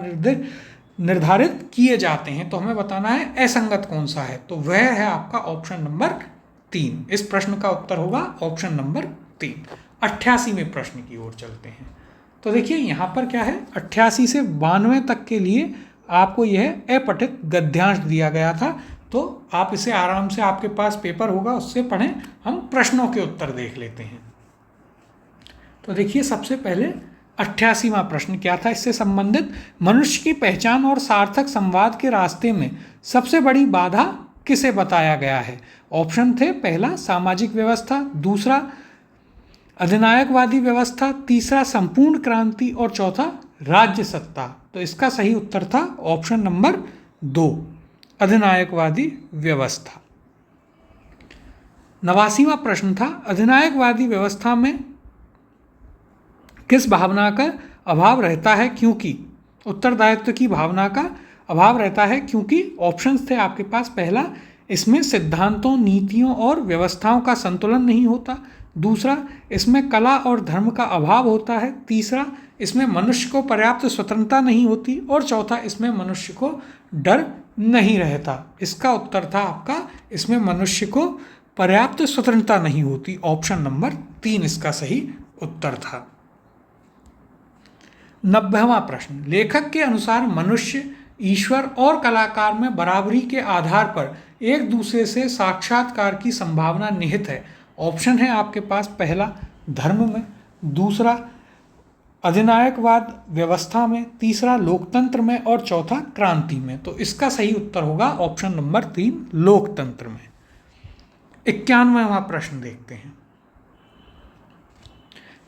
[SPEAKER 1] निर्धारित किए जाते हैं। तो हमें बताना है असंगत कौन सा है, तो वह है आपका ऑप्शन नंबर 3। इस प्रश्न का उत्तर होगा ऑप्शन नंबर 3। 88वें प्रश्न की ओर चलते हैं। तो देखिए यहाँ पर क्या है, 88 से 92 तक के लिए आपको यह अपठित गद्यांश दिया गया था। तो आप इसे आराम से, आपके पास पेपर होगा उससे पढ़ें। हम प्रश्नों के उत्तर देख लेते हैं। तो देखिए सबसे पहले 88वां प्रश्न क्या था, इससे संबंधित, मनुष्य की पहचान और सार्थक संवाद के रास्ते में सबसे बड़ी बाधा किसे बताया गया है? ऑप्शन थे, पहला सामाजिक व्यवस्था, दूसरा अधिनायकवादी व्यवस्था, तीसरा संपूर्ण क्रांति और चौथा राज्य सत्ता। तो इसका सही उत्तर था ऑप्शन नंबर 2, अधिनायकवादी व्यवस्था। 89वां प्रश्न था, अधिनायकवादी व्यवस्था में किस भावना का अभाव रहता है क्योंकि? उत्तरदायित्व की भावना का अभाव रहता है क्योंकि ऑप्शंस थे आपके पास। पहला, इसमें सिद्धांतों, नीतियों और व्यवस्थाओं का संतुलन नहीं होता। दूसरा, इसमें कला और धर्म का अभाव होता है। तीसरा, इसमें मनुष्य को पर्याप्त स्वतंत्रता नहीं होती। और चौथा, इसमें मनुष्य को डर नहीं रहता। इसका उत्तर था आपका, इसमें मनुष्य को पर्याप्त स्वतंत्रता नहीं होती। ऑप्शन नंबर 3 इसका सही उत्तर था। 90वां प्रश्न, लेखक के अनुसार मनुष्य, ईश्वर और कलाकार में बराबरी के आधार पर एक दूसरे से साक्षात्कार की संभावना निहित है। ऑप्शन है आपके पास, पहला धर्म में, दूसरा अधिनायकवाद व्यवस्था में, तीसरा लोकतंत्र में और चौथा क्रांति में। तो इसका सही उत्तर होगा ऑप्शन नंबर 3, लोकतंत्र में। 91वां प्रश्न देखते हैं।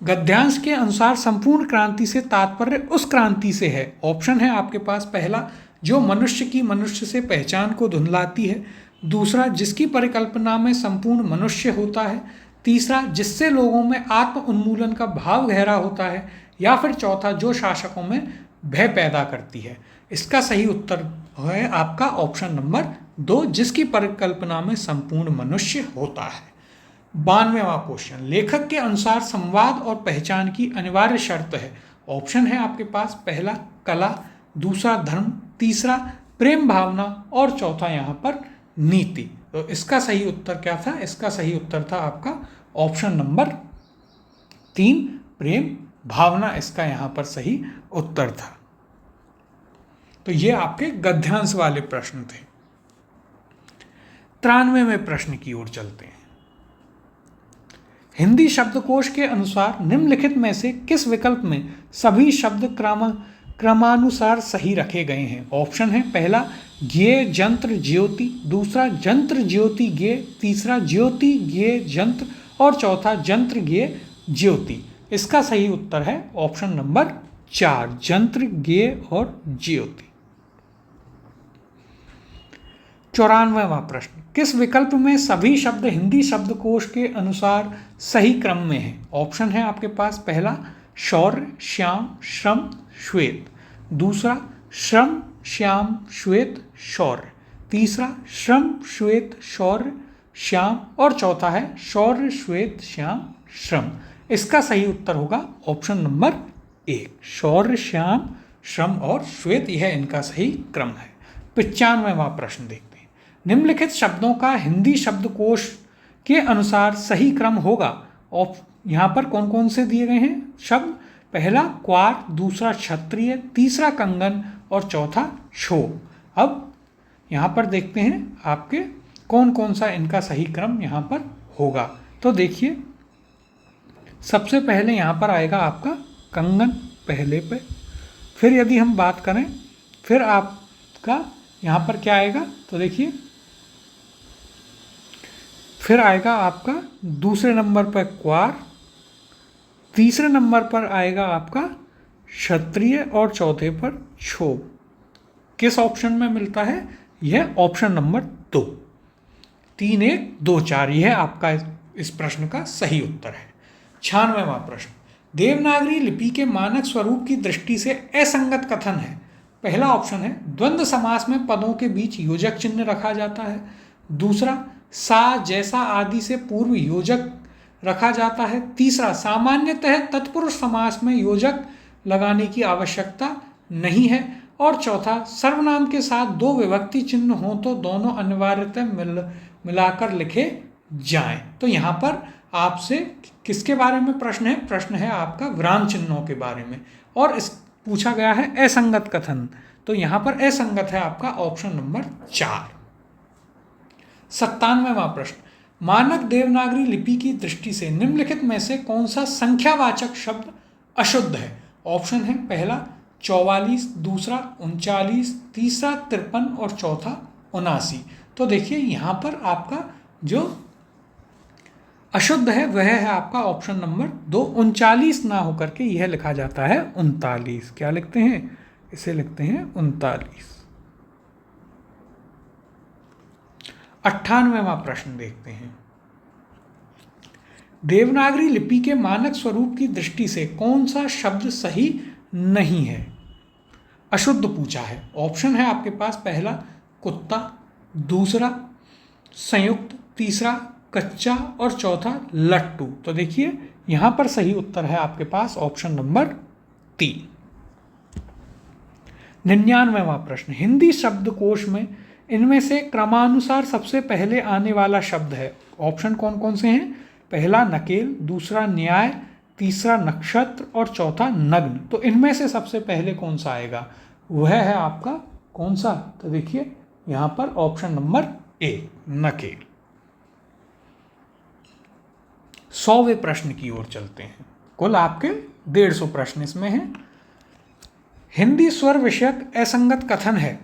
[SPEAKER 1] गद्यांश के अनुसार संपूर्ण क्रांति से तात्पर्य उस क्रांति से है। ऑप्शन है आपके पास, पहला जो मनुष्य की मनुष्य से पहचान को धुंधलाती है, दूसरा जिसकी परिकल्पना में संपूर्ण मनुष्य होता है, तीसरा जिससे लोगों में आत्म उन्मूलन का भाव गहरा होता है, या फिर चौथा जो शासकों में भय पैदा करती है। इसका सही उत्तर है आपका ऑप्शन नंबर 2, जिसकी परिकल्पना में संपूर्ण मनुष्य होता है। 92वां क्वेश्चन, लेखक के अनुसार संवाद और पहचान की अनिवार्य शर्त है। ऑप्शन है आपके पास, पहला कला, दूसरा धर्म, तीसरा प्रेम भावना और चौथा यहाँ पर नीति। तो इसका सही उत्तर क्या था? इसका सही उत्तर था आपका ऑप्शन नंबर 3, प्रेम भावना इसका यहाँ पर सही उत्तर था। तो ये आपके गद्यांश वाले प्रश्न थे। 93वें प्रश्न की ओर चलते हैं। हिंदी शब्दकोश के अनुसार निम्नलिखित में से किस विकल्प में सभी शब्द क्रमानुसार सही रखे गए हैं? ऑप्शन है, पहला ज्ञेय जंत्र ज्योति, दूसरा जंत्र ज्योति ज्ञेय, तीसरा ज्योति ज्ञेय जंत्र और चौथा जंत्र ज्ञेय ज्योति। इसका सही उत्तर है ऑप्शन नंबर 4, जंत्र ज्ञेय और ज्योति। 94वां प्रश्न, किस विकल्प में सभी शब्द हिंदी शब्दकोश के अनुसार सही क्रम में हैं? ऑप्शन है आपके पास, पहला शौर्य श्याम श्रम श्वेत, दूसरा श्रम श्याम श्वेत शौर्य, तीसरा श्रम श्वेत शौर्य श्याम और चौथा है शौर्य श्वेत श्याम श्रम। इसका सही उत्तर होगा ऑप्शन नंबर 1, शौर्य श्याम श्रम और श्वेत, यह इनका सही क्रम है। 95वां प्रश्न देखते हैं। निम्नलिखित शब्दों का हिंदी शब्दकोश के अनुसार सही क्रम होगा। यहाँ पर कौन कौन से दिए गए हैं शब्द? पहला क्वार, दूसरा क्षत्रिय, तीसरा कंगन और चौथा क्षोभ। अब यहाँ पर देखते हैं आपके कौन कौन सा इनका सही क्रम यहाँ पर होगा। तो देखिए, सबसे पहले यहाँ पर आएगा आपका कंगन पहले पे, फिर यदि हम बात करें फिर आपका यहाँ पर क्या आएगा? तो देखिए, फिर आएगा आपका दूसरे नंबर पर क्वार, तीसरे नंबर पर आएगा आपका क्षत्रिय और चौथे पर क्षोभ। किस ऑप्शन में मिलता है? यह ऑप्शन नंबर 2, 3 1 2 4, यह आपका इस प्रश्न का सही उत्तर है। 96वां प्रश्न, देवनागरी लिपि के मानक स्वरूप की दृष्टि से असंगत कथन है। पहला ऑप्शन है द्वंद्व समास में पदों के बीच योजक चिन्ह रखा जाता है, दूसरा सा जैसा आदि से पूर्व योजक रखा जाता है, तीसरा सामान्यतः तत्पुरुष समास में योजक लगाने की आवश्यकता नहीं है और चौथा सर्वनाम के साथ 2 विभक्ति चिन्ह हो तो दोनों अनिवार्यतः मिलाकर लिखे जाएं। तो यहाँ पर आपसे किसके बारे में प्रश्न है? प्रश्न है आपका विराम चिन्हों के बारे में और इस पूछा गया है असंगत कथन। तो यहाँ पर असंगत है आपका ऑप्शन नंबर 4। 97वां प्रश्न, मानक देवनागरी लिपि की दृष्टि से निम्नलिखित में से कौन सा संख्यावाचक शब्द अशुद्ध है? ऑप्शन है पहला 44, दूसरा 39, तीसरा 53 और चौथा 79। तो देखिए यहाँ पर आपका जो अशुद्ध है वह है आपका ऑप्शन नंबर 2, 39 ना होकर के यह लिखा जाता है 39। क्या लिखते हैं? इसे लिखते हैं 39। 98वां प्रश्न देखते हैं। देवनागरी लिपि के मानक स्वरूप की दृष्टि से कौन सा शब्द सही नहीं है? अशुद्ध पूछा है। ऑप्शन है आपके पास, पहला कुत्ता, दूसरा संयुक्त, तीसरा कच्चा और चौथा लट्टू। तो देखिए यहाँ पर सही उत्तर है आपके पास ऑप्शन नंबर 3। 99वां प्रश्न, हिंदी शब्दकोश में इनमें से क्रमानुसार सबसे पहले आने वाला शब्द है। ऑप्शन कौन कौन से हैं? पहला नकेल, दूसरा न्याय, तीसरा नक्षत्र और चौथा नग्न। तो इनमें से सबसे पहले कौन सा आएगा? वह है आपका कौन सा? तो देखिए यहाँ पर ऑप्शन नंबर 1, नकेल। 100वें प्रश्न की ओर चलते हैं। कुल आपके 150 प्रश्न इसमें हैं। हिंदी स्वर विषयक असंगत कथन है।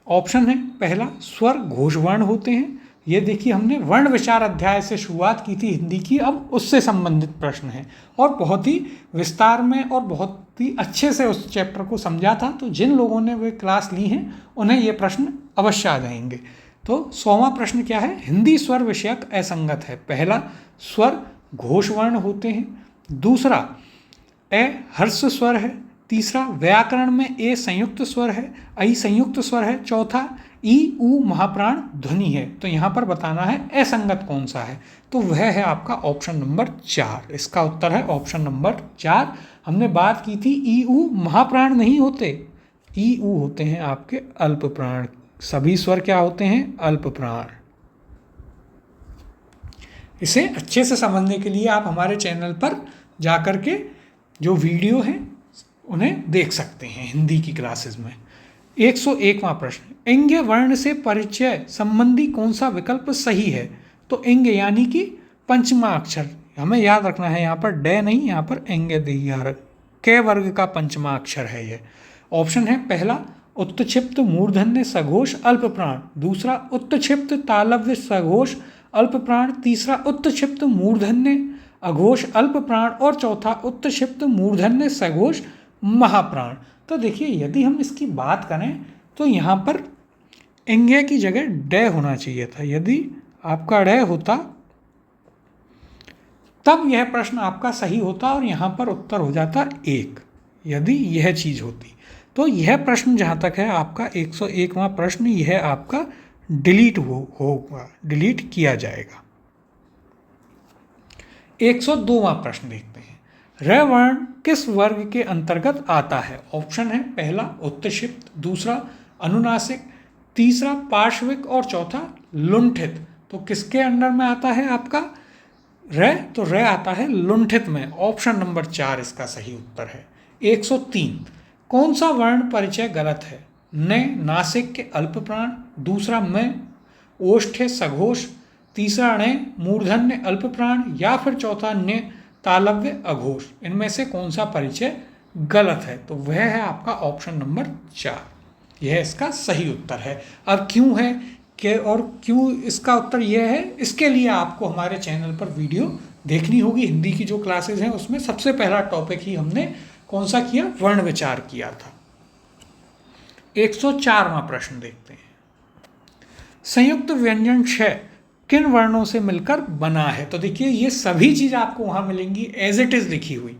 [SPEAKER 1] ऑप्शन है पहला स्वर घोषवर्ण होते हैं, ये देखिए हमने वर्ण विचार अध्याय से शुरुआत की थी हिंदी की, अब उससे संबंधित प्रश्न हैं और बहुत ही विस्तार में और बहुत ही अच्छे से उस चैप्टर को समझा था। तो जिन लोगों ने वे क्लास ली हैं उन्हें ये प्रश्न अवश्य आ जाएंगे। तो 100वां प्रश्न क्या है? हिंदी स्वर विषयक असंगत है। पहला, स्वर घोष वर्ण होते हैं। दूसरा, ए हर्ष स्वर है। तीसरा, व्याकरण में ए संयुक्त स्वर है, ऐ संयुक्त स्वर है। चौथा, ई ऊ महाप्राण ध्वनि है। तो यहाँ पर बताना है असंगत कौन सा है, तो वह है आपका ऑप्शन नंबर 4। इसका उत्तर है ऑप्शन नंबर 4। हमने बात की थी ई ऊ महाप्राण नहीं होते, ई ऊ होते हैं आपके अल्प प्राण। सभी स्वर क्या होते हैं? अल्प प्राण। इसे अच्छे से समझने के लिए आप हमारे चैनल पर जाकर के जो वीडियो हैं उन्हें देख सकते हैं हिंदी की क्लासेस में। 101वां प्रश्न, इंग वर्ण से परिचय संबंधी कौन सा विकल्प सही है? तो इंग यानी कि पंचमा अक्षर, हमें याद रखना है यहाँ पर डे नहीं, यहाँ पर इंग दिया, के वर्ग का पंचमा अक्षर है ये। ऑप्शन है पहला, उत्क्षिप्त मूर्धन्य सघोष अल्प प्राण। दूसरा, उत्क्षिप्त तालव्य सघोष अल्प प्राण। तीसरा, उत्क्षिप्त मूर्धन्य अघोष अल्प प्राण। और चौथा, उत्क्षिप्त मूर्धन्य सघोष महाप्राण। तो देखिए यदि हम इसकी बात करें तो यहाँ पर इंगे की जगह डे होना चाहिए था। यदि आपका डे होता तब यह प्रश्न आपका सही होता और यहाँ पर उत्तर हो जाता 1। यदि यह चीज़ होती तो यह प्रश्न जहाँ तक है आपका 101वां प्रश्न, यह आपका डिलीट होगा, डिलीट किया जाएगा। 102वां प्रश्न देखते हैं, र वर्ण किस वर्ग के अंतर्गत आता है? ऑप्शन है पहला, उत्क्षिप्त। दूसरा, अनुनासिक। तीसरा, पार्श्विक। और चौथा, लुंठित। तो किसके अंडर में आता है आपका र? तो र आता है लुंठित में। ऑप्शन नंबर 4 इसका सही उत्तर है। 103, कौन सा वर्ण परिचय गलत है? न नासिक के अल्प प्राण। दूसरा, में ओष्ठ्य सघोष। तीसरा, न मूर्धन्य अल्प प्राण। या फिर चौथा, न तालव्य अघोष। इनमें से कौन सा परिचय गलत है? तो वह है आपका ऑप्शन नंबर 4, यह इसका सही उत्तर है। अब क्यों है कि और क्यों इसका उत्तर यह है, इसके लिए आपको हमारे चैनल पर वीडियो देखनी होगी। हिंदी की जो क्लासेस हैं उसमें सबसे पहला टॉपिक ही हमने कौन सा किया? वर्ण विचार किया था। 104वां प्रश्न देखते हैं, संयुक्त व्यंजन श किन वर्णों से मिलकर बना है? तो देखिए ये सभी चीज़ आपको वहाँ मिलेंगी एज इट इज़ लिखी हुई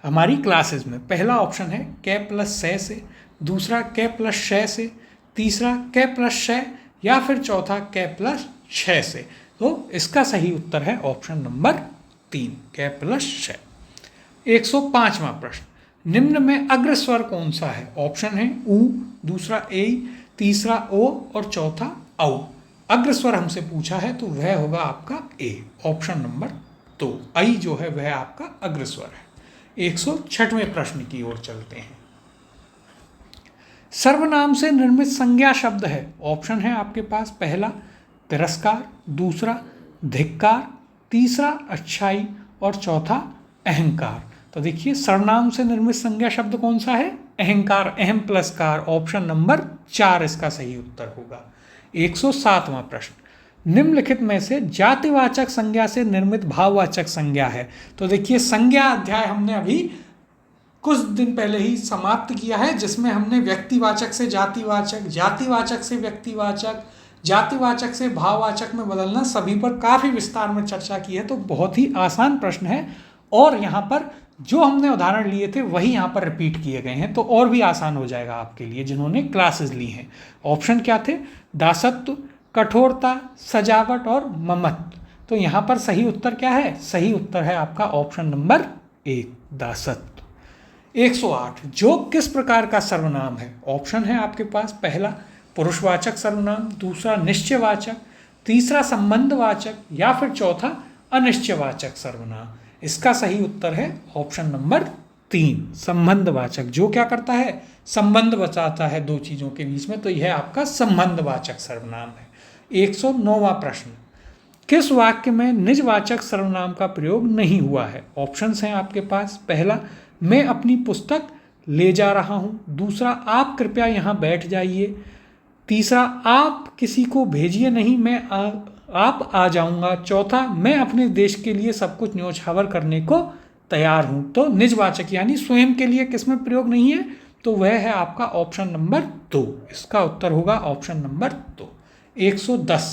[SPEAKER 1] हमारी क्लासेस में। पहला ऑप्शन है क प्लस स से। दूसरा, क प्लस श से। तीसरा, क प्लस श। या फिर चौथा, क प्लस छ से। तो इसका सही उत्तर है ऑप्शन नंबर 3, क प्लस श। 105वां प्रश्न, निम्न में अग्र स्वर कौन सा है? ऑप्शन है ऊ। दूसरा, ए। तीसरा, ओ। और चौथा, औ। अग्र स्वर हमसे पूछा है तो वह होगा आपका ए, ऑप्शन नंबर 2। आई जो है वह आपका अग्र स्वर है। 106वें प्रश्न की ओर चलते हैं, सर्वनाम से निर्मित संज्ञा शब्द है। ऑप्शन है आपके पास पहला, तिरस्कार। दूसरा, धिक्कार। तीसरा, अच्छाई। और चौथा, अहंकार। तो देखिए सर्वनाम से निर्मित संज्ञा शब्द कौन सा है? अहंकार, अहम प्लस कार। ऑप्शन नंबर 4 इसका सही उत्तर होगा। 107वां प्रश्न, निम्नलिखित में से जातिवाचक संज्ञा से निर्मित भाववाचक संज्ञा है। तो देखिए संज्ञा अध्याय हमने अभी कुछ दिन पहले ही समाप्त किया है, जिसमें हमने व्यक्तिवाचक से जातिवाचक, जातिवाचक से व्यक्तिवाचक, जातिवाचक से भाववाचक में बदलना, सभी पर काफ़ी विस्तार में चर्चा की है। तो बहुत ही आसान प्रश्न है और यहाँ पर जो हमने उदाहरण लिए थे वही यहाँ पर रिपीट किए गए हैं, तो और भी आसान हो जाएगा आपके लिए जिन्होंने क्लासेस ली हैं। ऑप्शन क्या थे? दासत्व, कठोरता, सजावट और ममत्व। तो यहाँ पर सही उत्तर क्या है? सही उत्तर है आपका ऑप्शन नंबर 1, दासत्व। 108, जोग किस प्रकार का सर्वनाम है? ऑप्शन है आपके पास पहला, पुरुषवाचक सर्वनाम। दूसरा, निश्चयवाचक। तीसरा, संबंधवाचक। या फिर चौथा, अनिश्चयवाचक सर्वनाम। इसका सही उत्तर है ऑप्शन नंबर 3, संबंधवाचक। जो क्या करता है? संबंध बताता है दो चीज़ों के बीच में, तो यह आपका संबंधवाचक सर्वनाम है। 109वां प्रश्न, किस वाक्य में निजवाचक सर्वनाम का प्रयोग नहीं हुआ है? ऑप्शंस हैं आपके पास पहला, मैं अपनी पुस्तक ले जा रहा हूँ। दूसरा, आप कृपया यहाँ बैठ जाइए। तीसरा, आप किसी को भेजिए नहीं, आप आ जाऊंगा। चौथा, मैं अपने देश के लिए सब कुछ न्योछावर करने को तैयार हूं। तो निजवाचक यानी स्वयं के लिए किसमें प्रयोग नहीं है, तो वह है आपका ऑप्शन नंबर 2। इसका उत्तर होगा ऑप्शन नंबर 2। 110,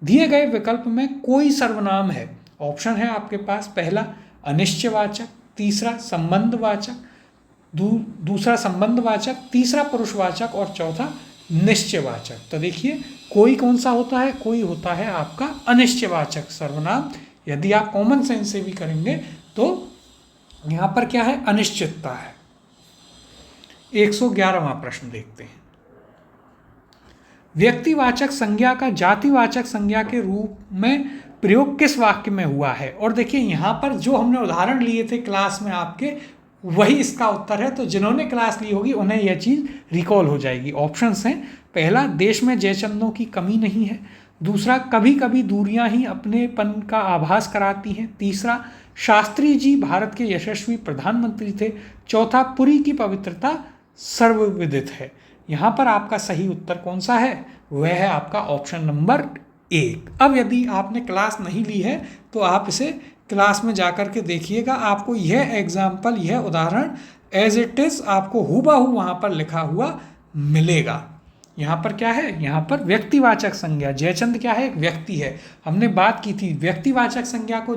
[SPEAKER 1] दिए गए विकल्प में कोई सर्वनाम है। ऑप्शन है आपके पास, पहला अनिश्चयवाचक, तीसरा संबंधवाचक, दूसरा संबंधवाचक, तीसरा पुरुषवाचक और चौथा निश्चयवाचक। तो देखिए कोई कौन सा होता है, कोई होता है आपका अनिश्चयवाचक सर्वनाम। यदि आप कॉमन सेंस से भी करेंगे तो यहाँ पर क्या है, अनिश्चितता है। 111वां प्रश्न देखते हैं। व्यक्तिवाचक संज्ञा का जातिवाचक संज्ञा के रूप में प्रयोग किस वाक्य में हुआ है। और देखिए यहाँ पर जो हमने उदाहरण लिए थे क्लास में आपके, वही इसका उत्तर है। तो जिन्होंने क्लास ली होगी उन्हें यह चीज़ रिकॉल हो जाएगी। ऑप्शंस हैं, पहला देश में जयचंदों की कमी नहीं है, दूसरा कभी कभी दूरियां ही अपनेपन का आभास कराती हैं, तीसरा शास्त्री जी भारत के यशस्वी प्रधानमंत्री थे, चौथा पुरी की पवित्रता सर्वविदित है। यहाँ पर आपका सही उत्तर कौन सा है, वह है आपका ऑप्शन नंबर 1। अब यदि आपने क्लास नहीं ली है तो आप इसे क्लास में जाकर के देखिएगा, आपको यह एग्जाम्पल, यह उदाहरण एज इट इज़ आपको हूबहू वहाँ पर लिखा हुआ मिलेगा। यहाँ पर क्या है, यहाँ पर व्यक्तिवाचक संज्ञा, जयचंद क्या है, एक व्यक्ति है। हमने बात की थी व्यक्तिवाचक संज्ञा को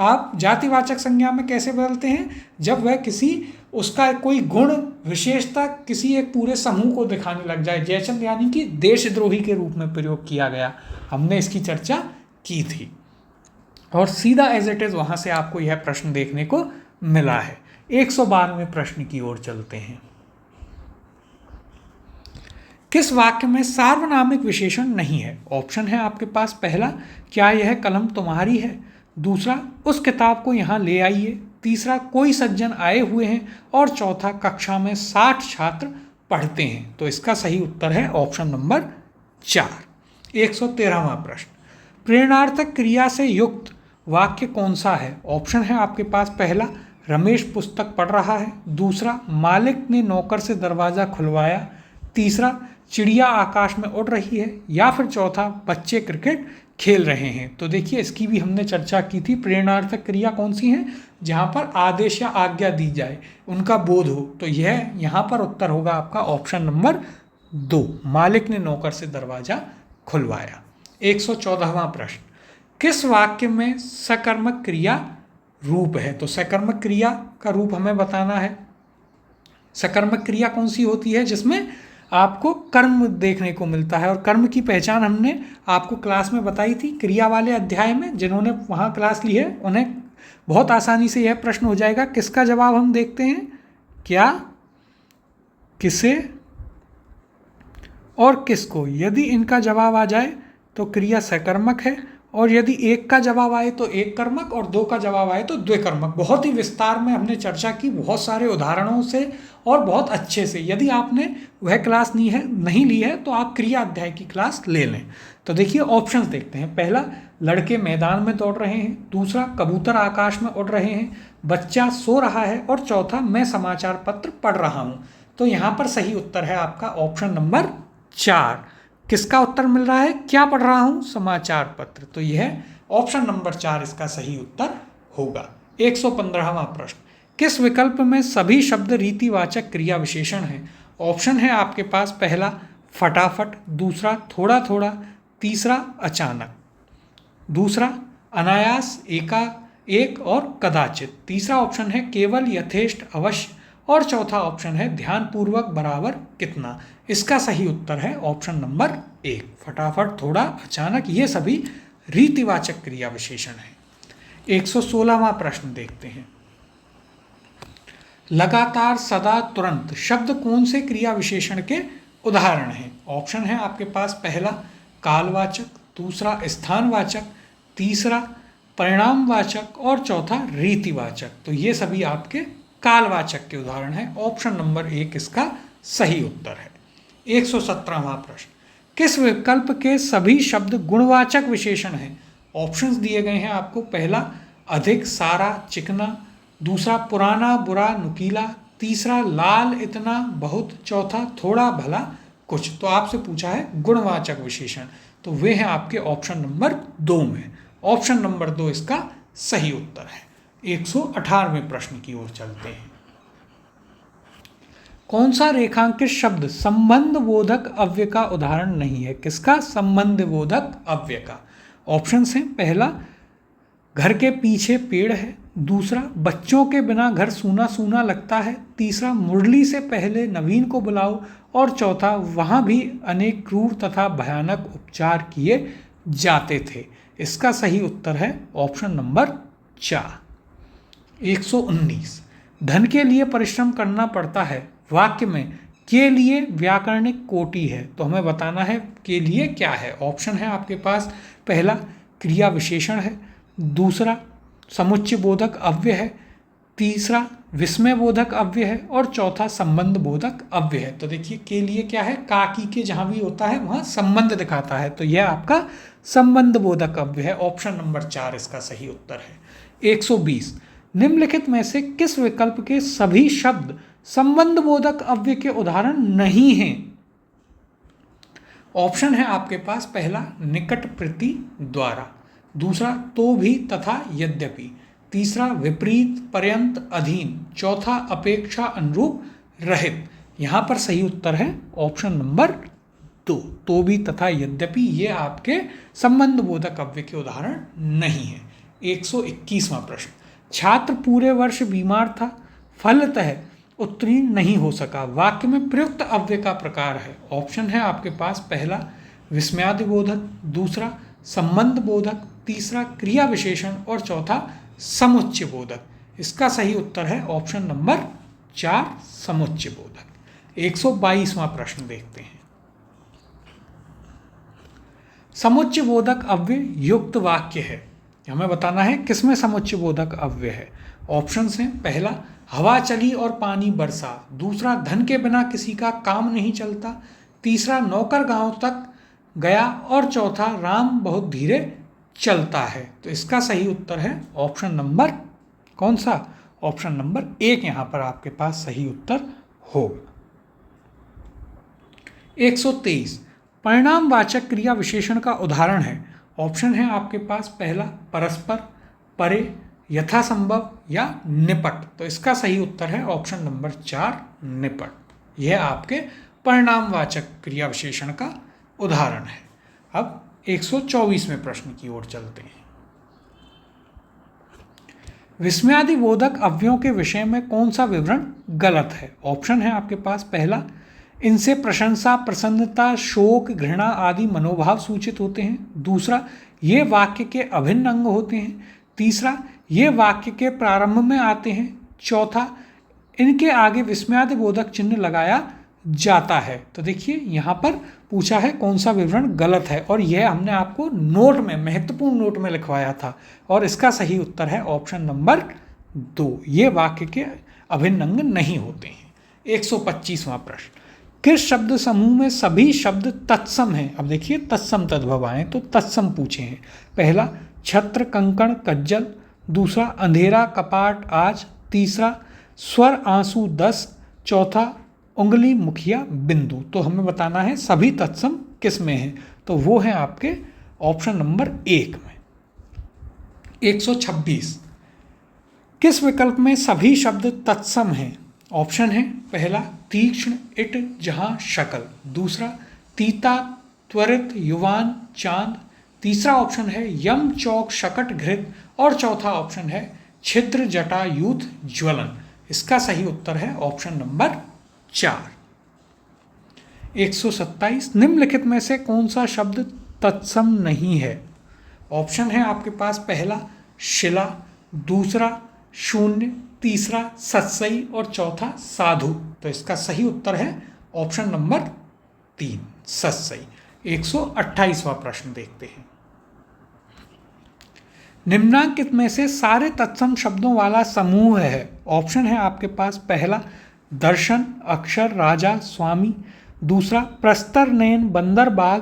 [SPEAKER 1] आप जातिवाचक संज्ञा में कैसे बदलते हैं, जब वह किसी, उसका कोई गुण विशेषता किसी एक पूरे समूह को दिखाने लग जाए। जयचंद यानी कि देशद्रोही के रूप में प्रयोग किया गया, हमने इसकी चर्चा की थी। और सीधा एज इट इज़ वहाँ से आपको यह प्रश्न देखने को मिला है। 192वें प्रश्न की ओर चलते हैं। किस वाक्य में सार्वनामिक विशेषण नहीं है। ऑप्शन है आपके पास, पहला क्या यह कलम तुम्हारी है, दूसरा उस किताब को यहाँ ले आइए, तीसरा कोई सज्जन आए हुए हैं और चौथा कक्षा में 60 छात्र पढ़ते हैं। तो इसका सही उत्तर है ऑप्शन नंबर 4। 113वां प्रश्न, प्रेरणार्थक क्रिया से युक्त वाक्य कौन सा है। ऑप्शन है आपके पास, पहला रमेश पुस्तक पढ़ रहा है, दूसरा मालिक ने नौकर से दरवाज़ा खुलवाया, तीसरा चिड़िया आकाश में उड़ रही है, या फिर चौथा बच्चे क्रिकेट खेल रहे हैं। तो देखिए इसकी भी हमने चर्चा की थी। प्रेरणार्थक क्रिया कौन सी है, जहाँ पर आदेश या आज्ञा दी जाए, उनका बोध हो। तो यह यहाँ पर उत्तर होगा आपका ऑप्शन नंबर 2, मालिक ने नौकर से दरवाज़ा खुलवाया। 114वां प्रश्न, किस वाक्य में सकर्मक क्रिया रूप है। तो सकर्मक क्रिया का रूप हमें बताना है। सकर्मक क्रिया कौन सी होती है, जिसमें आपको कर्म देखने को मिलता है। और कर्म की पहचान हमने आपको क्लास में बताई थी, क्रिया वाले अध्याय में। जिन्होंने वहाँ क्लास ली है उन्हें बहुत आसानी से यह प्रश्न हो जाएगा। किसका जवाब हम देखते हैं, क्या, किसे और किसको। यदि इनका जवाब आ जाए तो क्रिया सकर्मक है, और यदि एक का जवाब आए तो एक कर्मक, और दो का जवाब आए तो द्विकर्मक। बहुत ही विस्तार में हमने चर्चा की, बहुत सारे उदाहरणों से और बहुत अच्छे से। यदि आपने वह क्लास नहीं ली है तो आप क्रिया अध्याय की क्लास ले लें। तो देखिए ऑप्शंस देखते हैं। पहला, लड़के मैदान में दौड़ रहे हैं, दूसरा कबूतर आकाश में उड़ रहे हैं, बच्चा सो रहा है, और चौथा मैं समाचार पत्र पढ़ रहा हूँ। तो यहाँ पर सही उत्तर है आपका ऑप्शन नंबर 4। किसका उत्तर मिल रहा है, क्या पढ़ रहा हूँ, समाचार पत्र। तो यह ऑप्शन नंबर 4 इसका सही उत्तर होगा। 115वां प्रश्न, किस विकल्प में सभी शब्द रीतिवाचक क्रिया विशेषण हैं। ऑप्शन है आपके पास, पहला फटाफट, दूसरा थोड़ा थोड़ा, तीसरा अचानक, दूसरा अनायास, एक और कदाचित, तीसरा ऑप्शन है केवल, यथेष्ट, अवश्य, और चौथा ऑप्शन है ध्यानपूर्वक, बराबर, कितना। इसका सही उत्तर है ऑप्शन नंबर 1, फटाफट, थोड़ा, अचानक, ये सभी रीतिवाचक क्रिया विशेषण हैं। 116वां प्रश्न देखते हैं। लगातार, सदा, तुरंत शब्द कौन से क्रिया विशेषण के उदाहरण हैं। ऑप्शन है आपके पास, पहला कालवाचक, दूसरा स्थानवाचक, तीसरा परिणामवाचक, और चौथा रीतिवाचक। तो ये सभी आपके कालवाचक के उदाहरण हैं। ऑप्शन नंबर 1 इसका सही उत्तर है। 117वां प्रश्न, किस विकल्प के सभी शब्द गुणवाचक विशेषण हैं। ऑप्शंस दिए गए हैं आपको। पहला अधिक, सारा, चिकना, दूसरा पुराना, बुरा, नुकीला, तीसरा लाल, इतना, बहुत, चौथा थोड़ा, भला, कुछ। तो आपसे पूछा है गुणवाचक विशेषण, तो वे हैं आपके ऑप्शन नंबर 2 में। ऑप्शन नंबर 2 इसका सही उत्तर है। 118वें प्रश्न की ओर चलते हैं। कौन सा रेखांकित शब्द संबंध बोधक अव्यय का उदाहरण नहीं है? किसका? संबंध बोधक अव्यय का। ऑप्शंस हैं, पहला घर के पीछे पेड़ है, दूसरा बच्चों के बिना घर सूना सूना लगता है, तीसरा मुरली से पहले नवीन को बुलाओ, और चौथा वहाँ भी अनेक क्रूर तथा भयानक उपचार किए जाते थे। इसका सही उत्तर है ऑप्शन नंबर 4। 119 धन के लिए परिश्रम करना पड़ता है, वाक्य में के लिए व्याकरणिक कोटि है, तो हमें बताना है के लिए क्या है। ऑप्शन है आपके पास, पहला क्रिया विशेषण है, दूसरा समुच्चय बोधक अव्यय है, तीसरा विस्मय बोधक अव्यय है, और चौथा संबंध बोधक अव्यय है। तो देखिए के लिए क्या है, का की के जहाँ भी होता है वहाँ संबंध दिखाता है, तो यह आपका संबंध बोधक अव्यय है। ऑप्शन नंबर 4 इसका सही उत्तर है। 120 निम्नलिखित में से किस विकल्प के सभी शब्द संबंध बोधक अव्यय के उदाहरण नहीं हैं? ऑप्शन है आपके पास, पहला निकट प्रति द्वारा, दूसरा तो भी तथा यद्यपि, तीसरा विपरीत पर्यंत अधीन, चौथा अपेक्षा अनुरूप रहित। यहाँ पर सही उत्तर है ऑप्शन नंबर 2, तो भी तथा यद्यपि, ये आपके संबंध बोधक अव्यय के उदाहरण नहीं है। 121वां प्रश्न, छात्र पूरे वर्ष बीमार था, फलतः उत्तीर्ण नहीं हो सका, वाक्य में प्रयुक्त अव्यय का प्रकार है। ऑप्शन है आपके पास, पहला विस्मयादि बोधक, दूसरा संबंध बोधक, तीसरा क्रिया विशेषण, और चौथा समुच्चय बोधक। इसका सही उत्तर है ऑप्शन नंबर 4 समुच्चय बोधक। 122वां प्रश्न देखते हैं। समुच्चय बोधक अव्यय युक्त वाक्य है, हमें बताना है किसमें समुच्चय बोधक अव्यय है। ऑप्शंस हैं, पहला हवा चली और पानी बरसा, दूसरा धन के बिना किसी का काम नहीं चलता, तीसरा नौकर गांव तक गया, और चौथा राम बहुत धीरे चलता है। तो इसका सही उत्तर है ऑप्शन नंबर कौन सा? ऑप्शन नंबर 1 यहाँ पर आपके पास सही उत्तर होगा। 123 परिणामवाचक क्रिया विशेषण का उदाहरण है। ऑप्शन है आपके पास, पहला परस्पर, परे, यथासंभव या निपट। तो इसका सही उत्तर है ऑप्शन नंबर 4 निपट। यह आपके परिणामवाचक क्रिया विशेषण का उदाहरण है। अब 124वें प्रश्न की ओर चलते हैं। विस्मयादि बोधक अव्ययों के विषय में कौन सा विवरण गलत है? ऑप्शन है आपके पास, पहला इनसे प्रशंसा, प्रसन्नता, शोक, घृणा आदि मनोभाव सूचित होते हैं, दूसरा ये वाक्य के अभिन्न अंग होते हैं, तीसरा ये वाक्य के प्रारंभ में आते हैं, चौथा इनके आगे विस्मयादि बोधक चिन्ह लगाया जाता है। तो देखिए यहाँ पर पूछा है कौन सा विवरण गलत है, और यह हमने आपको नोट में, महत्वपूर्ण नोट में लिखवाया था, और इसका सही उत्तर है ऑप्शन नंबर 2, ये वाक्य के अभिन्न अंग नहीं होते हैं। 125वां प्रश्न, किस शब्द समूह में सभी शब्द तत्सम हैं? अब देखिए तत्सम तद्भव आए तो तत्सम पूछे हैं। पहला छत्र, कंकण, कज्जल, दूसरा अंधेरा, कपाट, आज, तीसरा स्वर, आंसू, 10, चौथा उंगली, मुखिया, बिंदु। तो हमें बताना है सभी तत्सम किस में है, तो वो है आपके ऑप्शन नंबर 1 में। 126 किस विकल्प में सभी शब्द तत्सम हैं? ऑप्शन है, पहला तीक्ष्ण, इट, जहां, शकल, दूसरा तीता, त्वरित, युवान, चांद, तीसरा ऑप्शन है यम, चौक, शकट, घृत, और चौथा ऑप्शन है छिद्र, जटा, यूथ, ज्वलन। इसका सही उत्तर है ऑप्शन नंबर 4। 127 निम्नलिखित में से कौन सा शब्द तत्सम नहीं है? ऑप्शन है आपके पास, पहला शिला, दूसरा शून्य, तीसरा सत्सई, और चौथा साधु। तो इसका सही उत्तर है ऑप्शन नंबर 3 सत्सई। 128वां प्रश्न देखते हैं। निम्नांकित में से सारे तत्सम शब्दों वाला समूह है। ऑप्शन है आपके पास, पहला दर्शन, अक्षर, राजा, स्वामी, दूसरा प्रस्तर, नयन, बंदर, बाघ,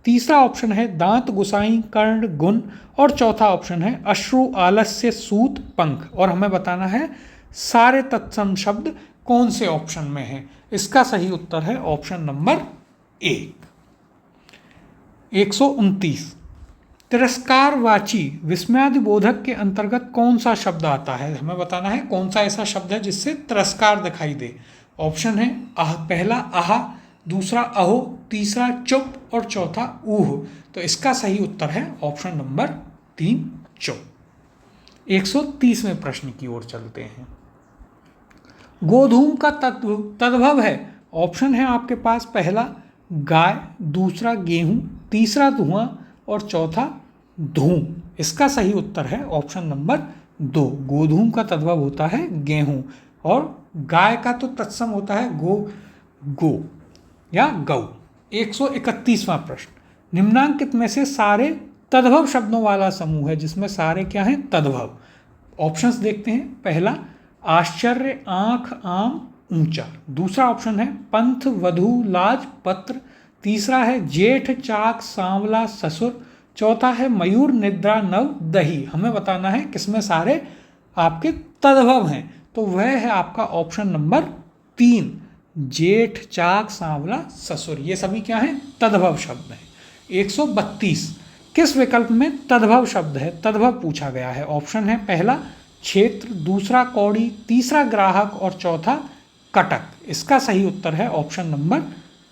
[SPEAKER 1] तीसरा ऑप्शन है दांत, गुसाई, कर्ण, गुण, और चौथा ऑप्शन है अश्रु, आलस्य, सूत, पंख। और हमें बताना है सारे तत्सम शब्द कौन से ऑप्शन में हैं। इसका सही उत्तर है ऑप्शन नंबर एक। 129 तिरस्कारवाची विस्मयादिबोधक के अंतर्गत कौन सा शब्द आता है? हमें बताना है कौन सा ऐसा शब्द है जिससे तिरस्कार दिखाई दे। ऑप्शन है पहला आहा, दूसरा अहो, तीसरा चुप और चौथा ऊह। तो इसका सही उत्तर है ऑप्शन नंबर 3 चुप। 130वें प्रश्न की ओर चलते हैं। गोधूम का तद्भव है। ऑप्शन है आपके पास पहला गाय, दूसरा गेहूं, तीसरा धुआं और चौथा धूम। इसका सही उत्तर है ऑप्शन नंबर 2। गोधूम का तद्भव होता है गेहूं और गाय का तो तत्सम होता है गो या गौ। 131वां प्रश्न। निम्नांकित में से सारे तद्भव शब्दों वाला समूह है जिसमें सारे क्या हैं? तद्भव। ऑप्शंस देखते हैं। पहला आश्चर्य, आंख, आम, ऊंचा। दूसरा ऑप्शन है पंथ, वधु, लाज, पत्र। तीसरा है जेठ, चाक, सांवला, ससुर। चौथा है मयूर, निद्रा, नव, दही। हमें बताना है किसमें सारे आपके तद्भव हैं, तो वह है आपका ऑप्शन नंबर 3 जेठ, चाक, सांवला, ससुर। ये सभी क्या हैं? तद्भव शब्द हैं। 132 किस विकल्प में तद्भव शब्द है? तद्भव पूछा गया है। ऑप्शन है पहला क्षेत्र, दूसरा कौड़ी, तीसरा ग्राहक और चौथा कटक। इसका सही उत्तर है ऑप्शन नंबर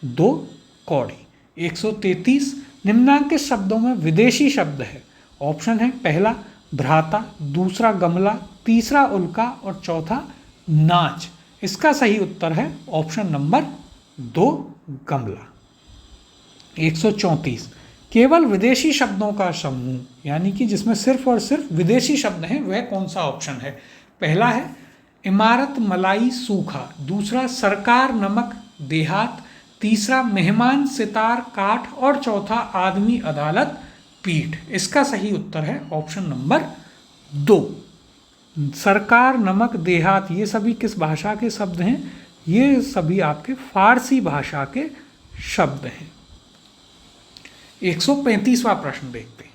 [SPEAKER 1] 2 कौड़ी। 133 निम्नांकित शब्दों में विदेशी शब्द है। ऑप्शन है पहला भ्राता, दूसरा गमला, तीसरा उल्का और चौथा नाच। इसका सही उत्तर है ऑप्शन नंबर 2 गमला। 134 केवल विदेशी शब्दों का समूह यानी कि जिसमें सिर्फ और सिर्फ विदेशी शब्द हैं वह कौन सा ऑप्शन है? पहला है इमारत, मलाई, सूखा। दूसरा सरकार, नमक, देहात। तीसरा मेहमान, सितार, काठ और चौथा आदमी, अदालत, पीठ। इसका सही उत्तर है ऑप्शन नंबर 2 सरकार, नमक, देहात। ये सभी किस भाषा के शब्द हैं? ये सभी आपके फारसी भाषा के शब्द हैं। 135वां प्रश्न देखते हैं।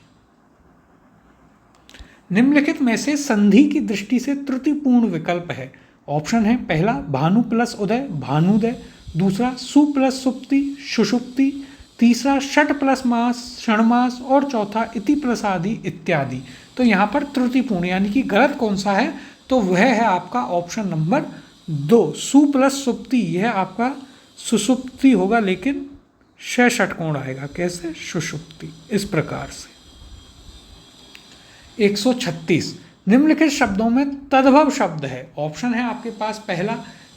[SPEAKER 1] निम्नलिखित में से संधि की दृष्टि से त्रुटिपूर्ण विकल्प है। ऑप्शन है पहला भानु प्लस उदय, भानुदय। दूसरा सु प्लस सुप्ति, सुषुप्ति। तीसरा षट प्लस मास, षणमास और चौथा इति प्लस आदि इत्यादि। तो यहाँ पर त्रुटिपूर्ण यानी कि गलत कौन सा है? तो वह है आपका ऑप्शन नंबर 2 सु प्लस सुप्ति। यह आपका सुषुप्ति होगा लेकिन षटकोण आएगा। कैसे? सुषुप्ति। इस प्रकार से। 136 निम्नलिखित शब्दों में तद्भव शब्द है। ऑप्शन है आपके पास पहला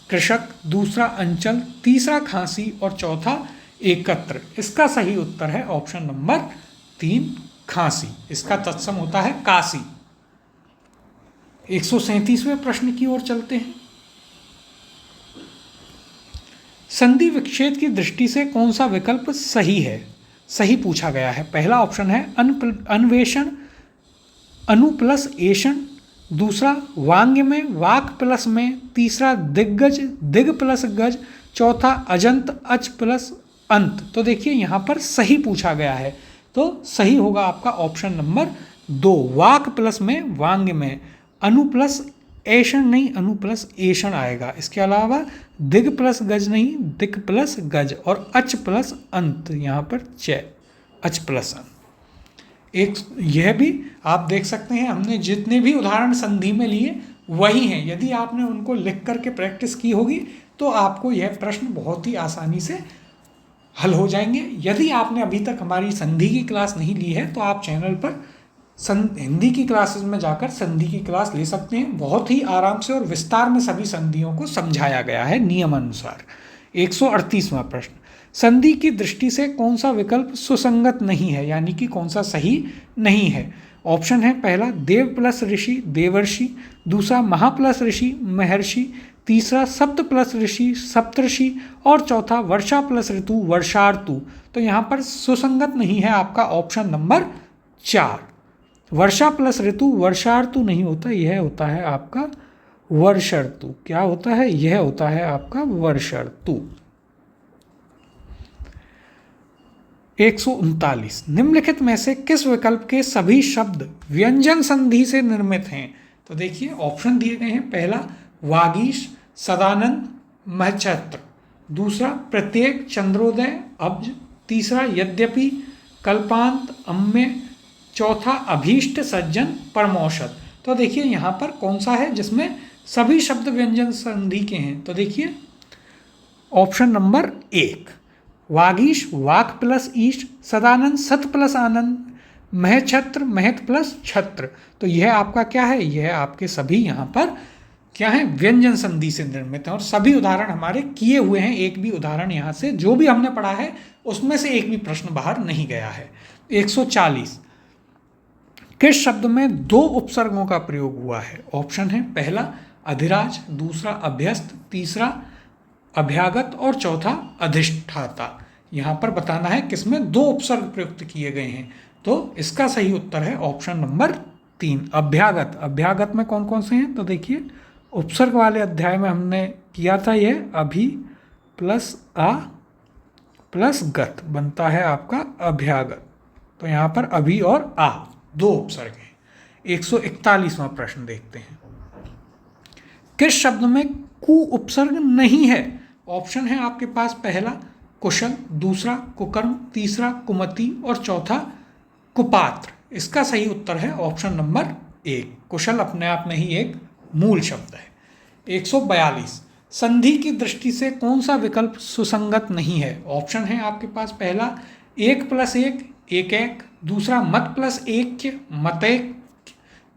[SPEAKER 1] कृषक, दूसरा अंचल, तीसरा खांसी और चौथा एकत्र। इसका सही उत्तर है ऑप्शन नंबर 3 खांसी। इसका तत्सम होता है काशी। 137वें प्रश्न की ओर चलते हैं। संधि विच्छेद की दृष्टि से कौन सा विकल्प सही है? सही पूछा गया है। पहला ऑप्शन है अन्वेषण, अनु प्लस एषण। दूसरा वांग्य में, वाक प्लस में। तीसरा दिग्गज, दिग प्लस गज। चौथा अजंत, अच प्लस अंत। तो देखिए यहाँ पर सही पूछा गया है तो सही होगा आपका ऑप्शन नंबर 2 वाक प्लस में, वांग्य में। अनु प्लस एषण नहीं, अनु प्लस एषण आएगा। इसके अलावा दिग प्लस गज नहीं, दिग प्लस गज। और अच प्लस अंत, यहाँ पर च, अच प्लस अंत। एक यह भी आप देख सकते हैं हमने जितने भी उदाहरण संधि में लिए वही हैं। यदि आपने उनको लिख करके प्रैक्टिस की होगी तो आपको यह प्रश्न बहुत ही आसानी से हल हो जाएंगे। यदि आपने अभी तक हमारी संधि की क्लास नहीं ली है तो आप चैनल पर हिंदी की क्लासेस में जाकर संधि की क्लास ले सकते हैं। बहुत ही आराम से और विस्तार में सभी संधियों को समझाया गया है नियमानुसार। 138वां प्रश्न। संधि की दृष्टि से कौन सा विकल्प सुसंगत नहीं है यानी कि कौन सा सही नहीं है? ऑप्शन है पहला देव प्लस ऋषि, देवर्षि। दूसरा महा प्लस ऋषि, महर्षि। तीसरा सप्त प्लस ऋषि, सप्तऋषि। और चौथा वर्षा प्लस ऋतु, वर्षार्तु। तो यहाँ पर सुसंगत नहीं है आपका ऑप्शन नंबर 4 वर्षा प्लस ऋतु, वर्षार्तु नहीं होता, यह होता है आपका वर्षर्तु। क्या होता है? यह होता है आपका वर्षर्तु। 139 निम्नलिखित में से किस विकल्प के सभी शब्द व्यंजन संधि से निर्मित हैं? तो देखिए ऑप्शन दिए गए हैं। पहला वागीश, सदानंद, महच्छत्र। दूसरा प्रत्येक, चंद्रोदय, अब्ज, तीसरा यद्यपि, कल्पांत, अम्य, चौथा अभीष्ट, सज्जन, परमौषध। तो देखिए यहाँ पर कौन सा है जिसमें सभी शब्द व्यंजन संधि के हैं, तो देखिए ऑप्शन नंबर 1, वागीश, वाक प्लस ईश, सदानंद, सत प्लस आनंद, महछत्र, महत प्लस छत्र। तो यह आपका क्या है, यह आपके सभी यहाँ पर क्या है, व्यंजन संधि से निर्मित है और सभी उदाहरण हमारे किए हुए हैं। एक भी उदाहरण यहाँ से जो भी हमने पढ़ा है उसमें से एक भी प्रश्न बाहर नहीं गया है। 140, किस शब्द में 2 उपसर्गों का प्रयोग हुआ है? ऑप्शन है पहला अधिराज, दूसरा अभ्यस्त, तीसरा अभ्यागत और चौथा अधिष्ठाता। यहाँ पर बताना है किसमें 2 उपसर्ग प्रयुक्त किए गए हैं। तो इसका सही उत्तर है ऑप्शन नंबर 3, अभ्यागत। अभ्यागत में कौन कौन से हैं, तो देखिए उपसर्ग वाले अध्याय में हमने किया था, यह अभि प्लस आ प्लस गत बनता है आपका अभ्यागत। तो यहाँ पर अभि और आ 2 उपसर्ग हैं। 141वां प्रश्न देखते हैं, किस शब्द में कु उपसर्ग नहीं है? ऑप्शन है आपके पास पहला कुशल, दूसरा कुकर्म, तीसरा कुमति और चौथा कुपात्र। इसका सही उत्तर है ऑप्शन नंबर 1, कुशल अपने आप में ही एक मूल शब्द है। 142, संधि की दृष्टि से कौन सा विकल्प सुसंगत नहीं है? ऑप्शन है आपके पास पहला 1 + 1, एक एक, दूसरा मत प्लस एक, मतैक,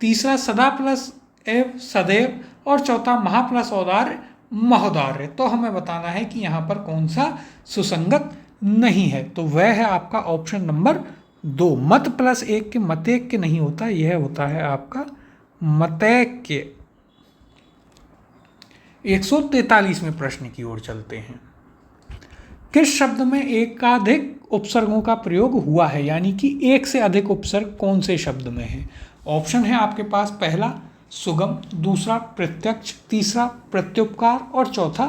[SPEAKER 1] तीसरा सदा प्लस एव, सदैव और चौथा महा प्लस औदार्य, महोदार्य। तो हमें बताना है कि यहाँ पर कौन सा सुसंगत नहीं है, तो वह है आपका ऑप्शन नंबर 2, मत प्लस एक के मतेक के नहीं होता, यह होता है आपका मतैक के। 143वें प्रश्न की ओर चलते हैं, किस शब्द में एकाधिक उपसर्गों का प्रयोग हुआ है, यानी कि एक से अधिक उपसर्ग कौन से शब्द में है? ऑप्शन है आपके पास पहला सुगम, दूसरा प्रत्यक्ष, तीसरा प्रत्युपकार और चौथा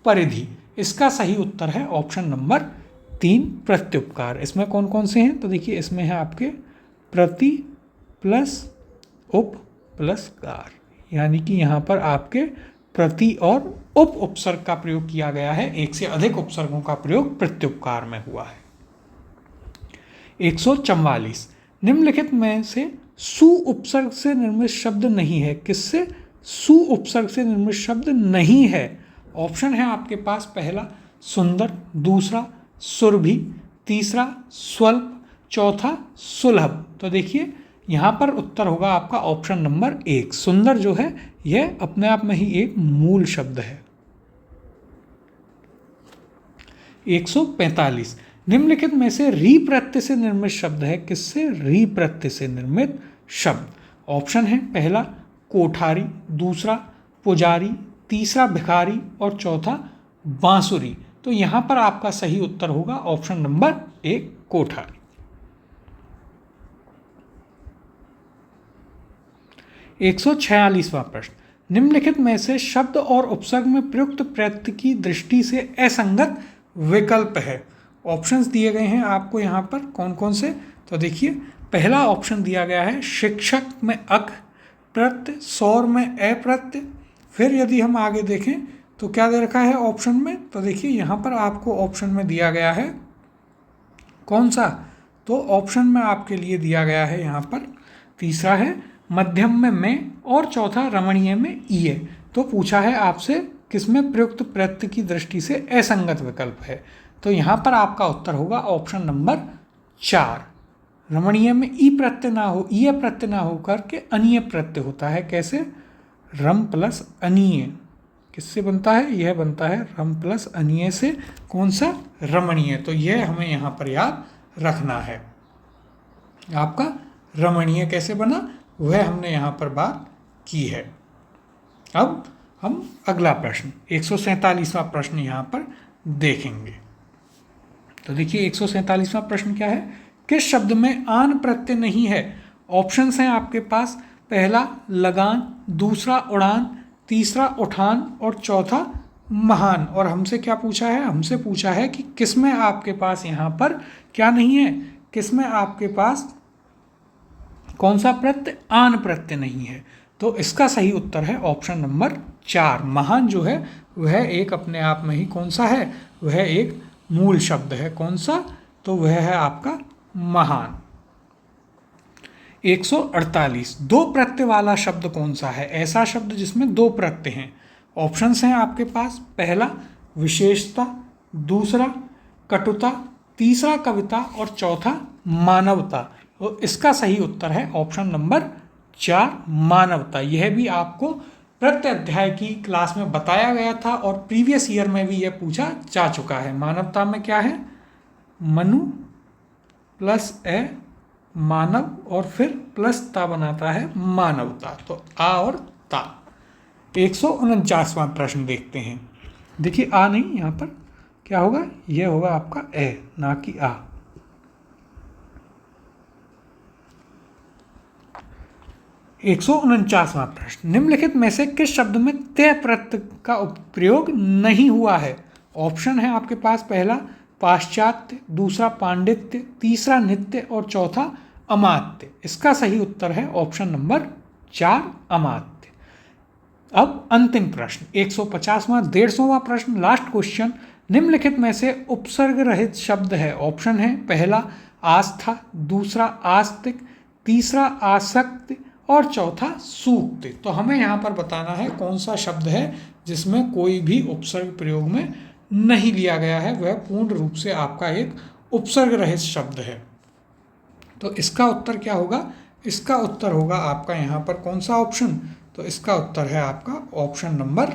[SPEAKER 1] परिधि। इसका सही उत्तर है ऑप्शन नंबर 3, प्रत्युपकार। इसमें कौन कौन से हैं, तो देखिए इसमें है आपके प्रति प्लस उप प्लस कार, यानी कि यहाँ पर आपके प्रति और उप उपसर्ग का प्रयोग किया गया है, एक से अधिक उपसर्गों का प्रयोग प्रत्युपकार में हुआ है। 144, निम्नलिखित में से सु उपसर्ग से निर्मित शब्द नहीं है? किससे सु उपसर्ग से निर्मित शब्द नहीं है? ऑप्शन है आपके पास पहला सुंदर, दूसरा सुरभि, तीसरा स्वल्प, चौथा सुलभ। तो देखिए यहाँ पर उत्तर होगा आपका ऑप्शन नंबर 1, सुंदर जो है यह अपने आप में ही एक मूल शब्द है। 145, निम्नलिखित में से री प्रत्यय से निर्मित शब्द है? किससे री प्रत्यय से निर्मित शब्द? ऑप्शन है पहला कोठारी, दूसरा पुजारी, तीसरा भिखारी और चौथा बांसुरी। तो यहाँ पर आपका सही उत्तर होगा ऑप्शन नंबर 1, कोठारी। 146वां प्रश्न, निम्नलिखित में से शब्द और उपसर्ग में प्रयुक्त प्रत्यय की दृष्टि से असंगत विकल्प है? ऑप्शंस दिए गए हैं आपको यहाँ पर कौन कौन से, तो देखिए पहला ऑप्शन दिया गया है शिक्षक में अक प्रत्यय, सौर में अप्रत्यय। फिर यदि हम आगे देखें तो क्या दे रखा है ऑप्शन में, तो देखिए यहाँ पर आपको ऑप्शन में दिया गया है कौन सा, तो ऑप्शन में आपके लिए दिया गया है यहाँ पर तीसरा है मध्यम में मैं और चौथा रमणीय में ईय। तो पूछा है आपसे किसमें प्रयुक्त प्रत्यय की दृष्टि से असंगत विकल्प है, तो यहाँ पर आपका उत्तर होगा ऑप्शन नंबर 4, रमणीय में ई प्रत्यय ना हो, ईय प्रत्यय ना होकर के अनीय प्रत्यय होता है। कैसे, रम प्लस अनीय किससे बनता है, यह बनता है रम प्लस अनीय से, कौन सा, रमणीय। तो यह हमें यहाँ पर याद रखना है। आपका रमणीय कैसे बना वह हमने यहाँ पर बात की है। अब हम अगला प्रश्न 147वां प्रश्न यहाँ पर देखेंगे। तो देखिए 147वां प्रश्न क्या है, किस शब्द में आन प्रत्यय नहीं है? ऑप्शंस हैं आपके पास पहला लगान, दूसरा उड़ान, तीसरा उठान और चौथा महान। और हमसे क्या पूछा है, हमसे पूछा है कि किसमें आपके पास यहाँ पर क्या नहीं है, किसमें आपके पास कौन सा प्रत्यय, आन प्रत्यय नहीं है। तो इसका सही उत्तर है ऑप्शन नंबर 4, महान जो है वह एक अपने आप में ही कौन सा है, वह एक मूल शब्द है। कौन सा, तो वह है आपका महान। 148 दो प्रत्यय वाला शब्द कौन सा है, ऐसा शब्द जिसमें दो प्रत्यय हैं। ऑप्शंस हैं आपके पास, पहला विशेषता, दूसरा कटुता, तीसरा कविता और चौथा मानवता। तो इसका सही उत्तर है ऑप्शन नंबर 4 मानवता। यह भी आपको प्रत्यय अध्याय की क्लास में बताया गया था और प्रीवियस ईयर में भी यह पूछा जा चुका है। मानवता में क्या है, मनु प्लस ए मानव और फिर प्लस ता बनाता है मानवता, तो आ और ता। 149वां प्रश्न देखते हैं। देखिए आ नहीं, यहाँ पर क्या होगा, यह होगा आपका ए ना कि आ। 149वां प्रश्न, निम्नलिखित में से किस शब्द में ते प्रत्यय का प्रयोग नहीं हुआ है। ऑप्शन है आपके पास, पहला पाश्चात्य, दूसरा पांडित्य, तीसरा नित्य और चौथा अमात्य। इसका सही उत्तर है ऑप्शन नंबर 4 अमात्य। अब अंतिम प्रश्न 150वां 150वां प्रश्न, लास्ट क्वेश्चन, निम्नलिखित में से उपसर्ग रहित शब्द है। ऑप्शन है, पहला आस्था, दूसरा आस्तिक, तीसरा आसक्त और चौथा सूक्त। तो हमें यहाँ पर बताना है कौन सा शब्द है जिसमें कोई भी उपसर्ग प्रयोग में नहीं लिया गया है, वह पूर्ण रूप से आपका एक उपसर्ग रहित शब्द है। तो इसका उत्तर क्या होगा, इसका उत्तर होगा आपका यहाँ पर कौन सा ऑप्शन, तो इसका उत्तर है आपका ऑप्शन नंबर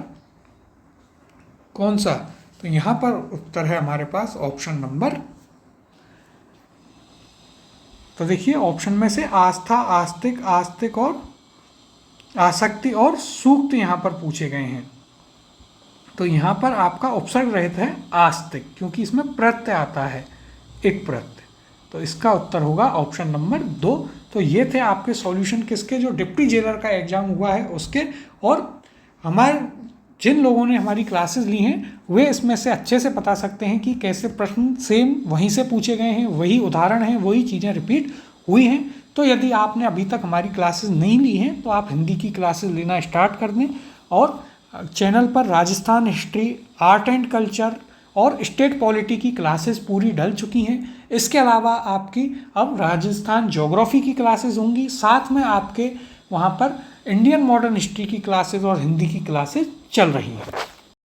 [SPEAKER 1] कौन सा, तो यहाँ पर उत्तर है हमारे पास ऑप्शन नंबर, तो देखिए ऑप्शन में से आस्था, आस्तिक, आस्तिक और आसक्ति और सूक्त यहाँ पर पूछे गए हैं। तो यहाँ पर आपका उपसर्ग रहित है आस्तिक, क्योंकि इसमें प्रत्यय आता है, एक प्रत्यय। तो इसका उत्तर होगा ऑप्शन नंबर 2। तो ये थे आपके सॉल्यूशन किसके, जो डिप्टी जेलर का एग्जाम हुआ है उसके। और हमारे जिन लोगों ने हमारी क्लासेस ली हैं वे इसमें से अच्छे से बता सकते हैं कि कैसे प्रश्न सेम वहीं से पूछे गए हैं, वही उदाहरण हैं, वही चीज़ें रिपीट हुई हैं। तो यदि आपने अभी तक हमारी क्लासेस नहीं ली हैं तो आप हिंदी की क्लासेस लेना स्टार्ट कर दें। और चैनल पर Rajasthan history, art and culture और स्टेट पॉलिटी की क्लासेस पूरी डल चुकी हैं। इसके अलावा आपकी अब राजस्थान ज्योग्राफी की क्लासेस होंगी, साथ में आपके वहाँ पर इंडियन मॉडर्न हिस्ट्री की क्लासेस और हिंदी की क्लासेस चल रही हैं।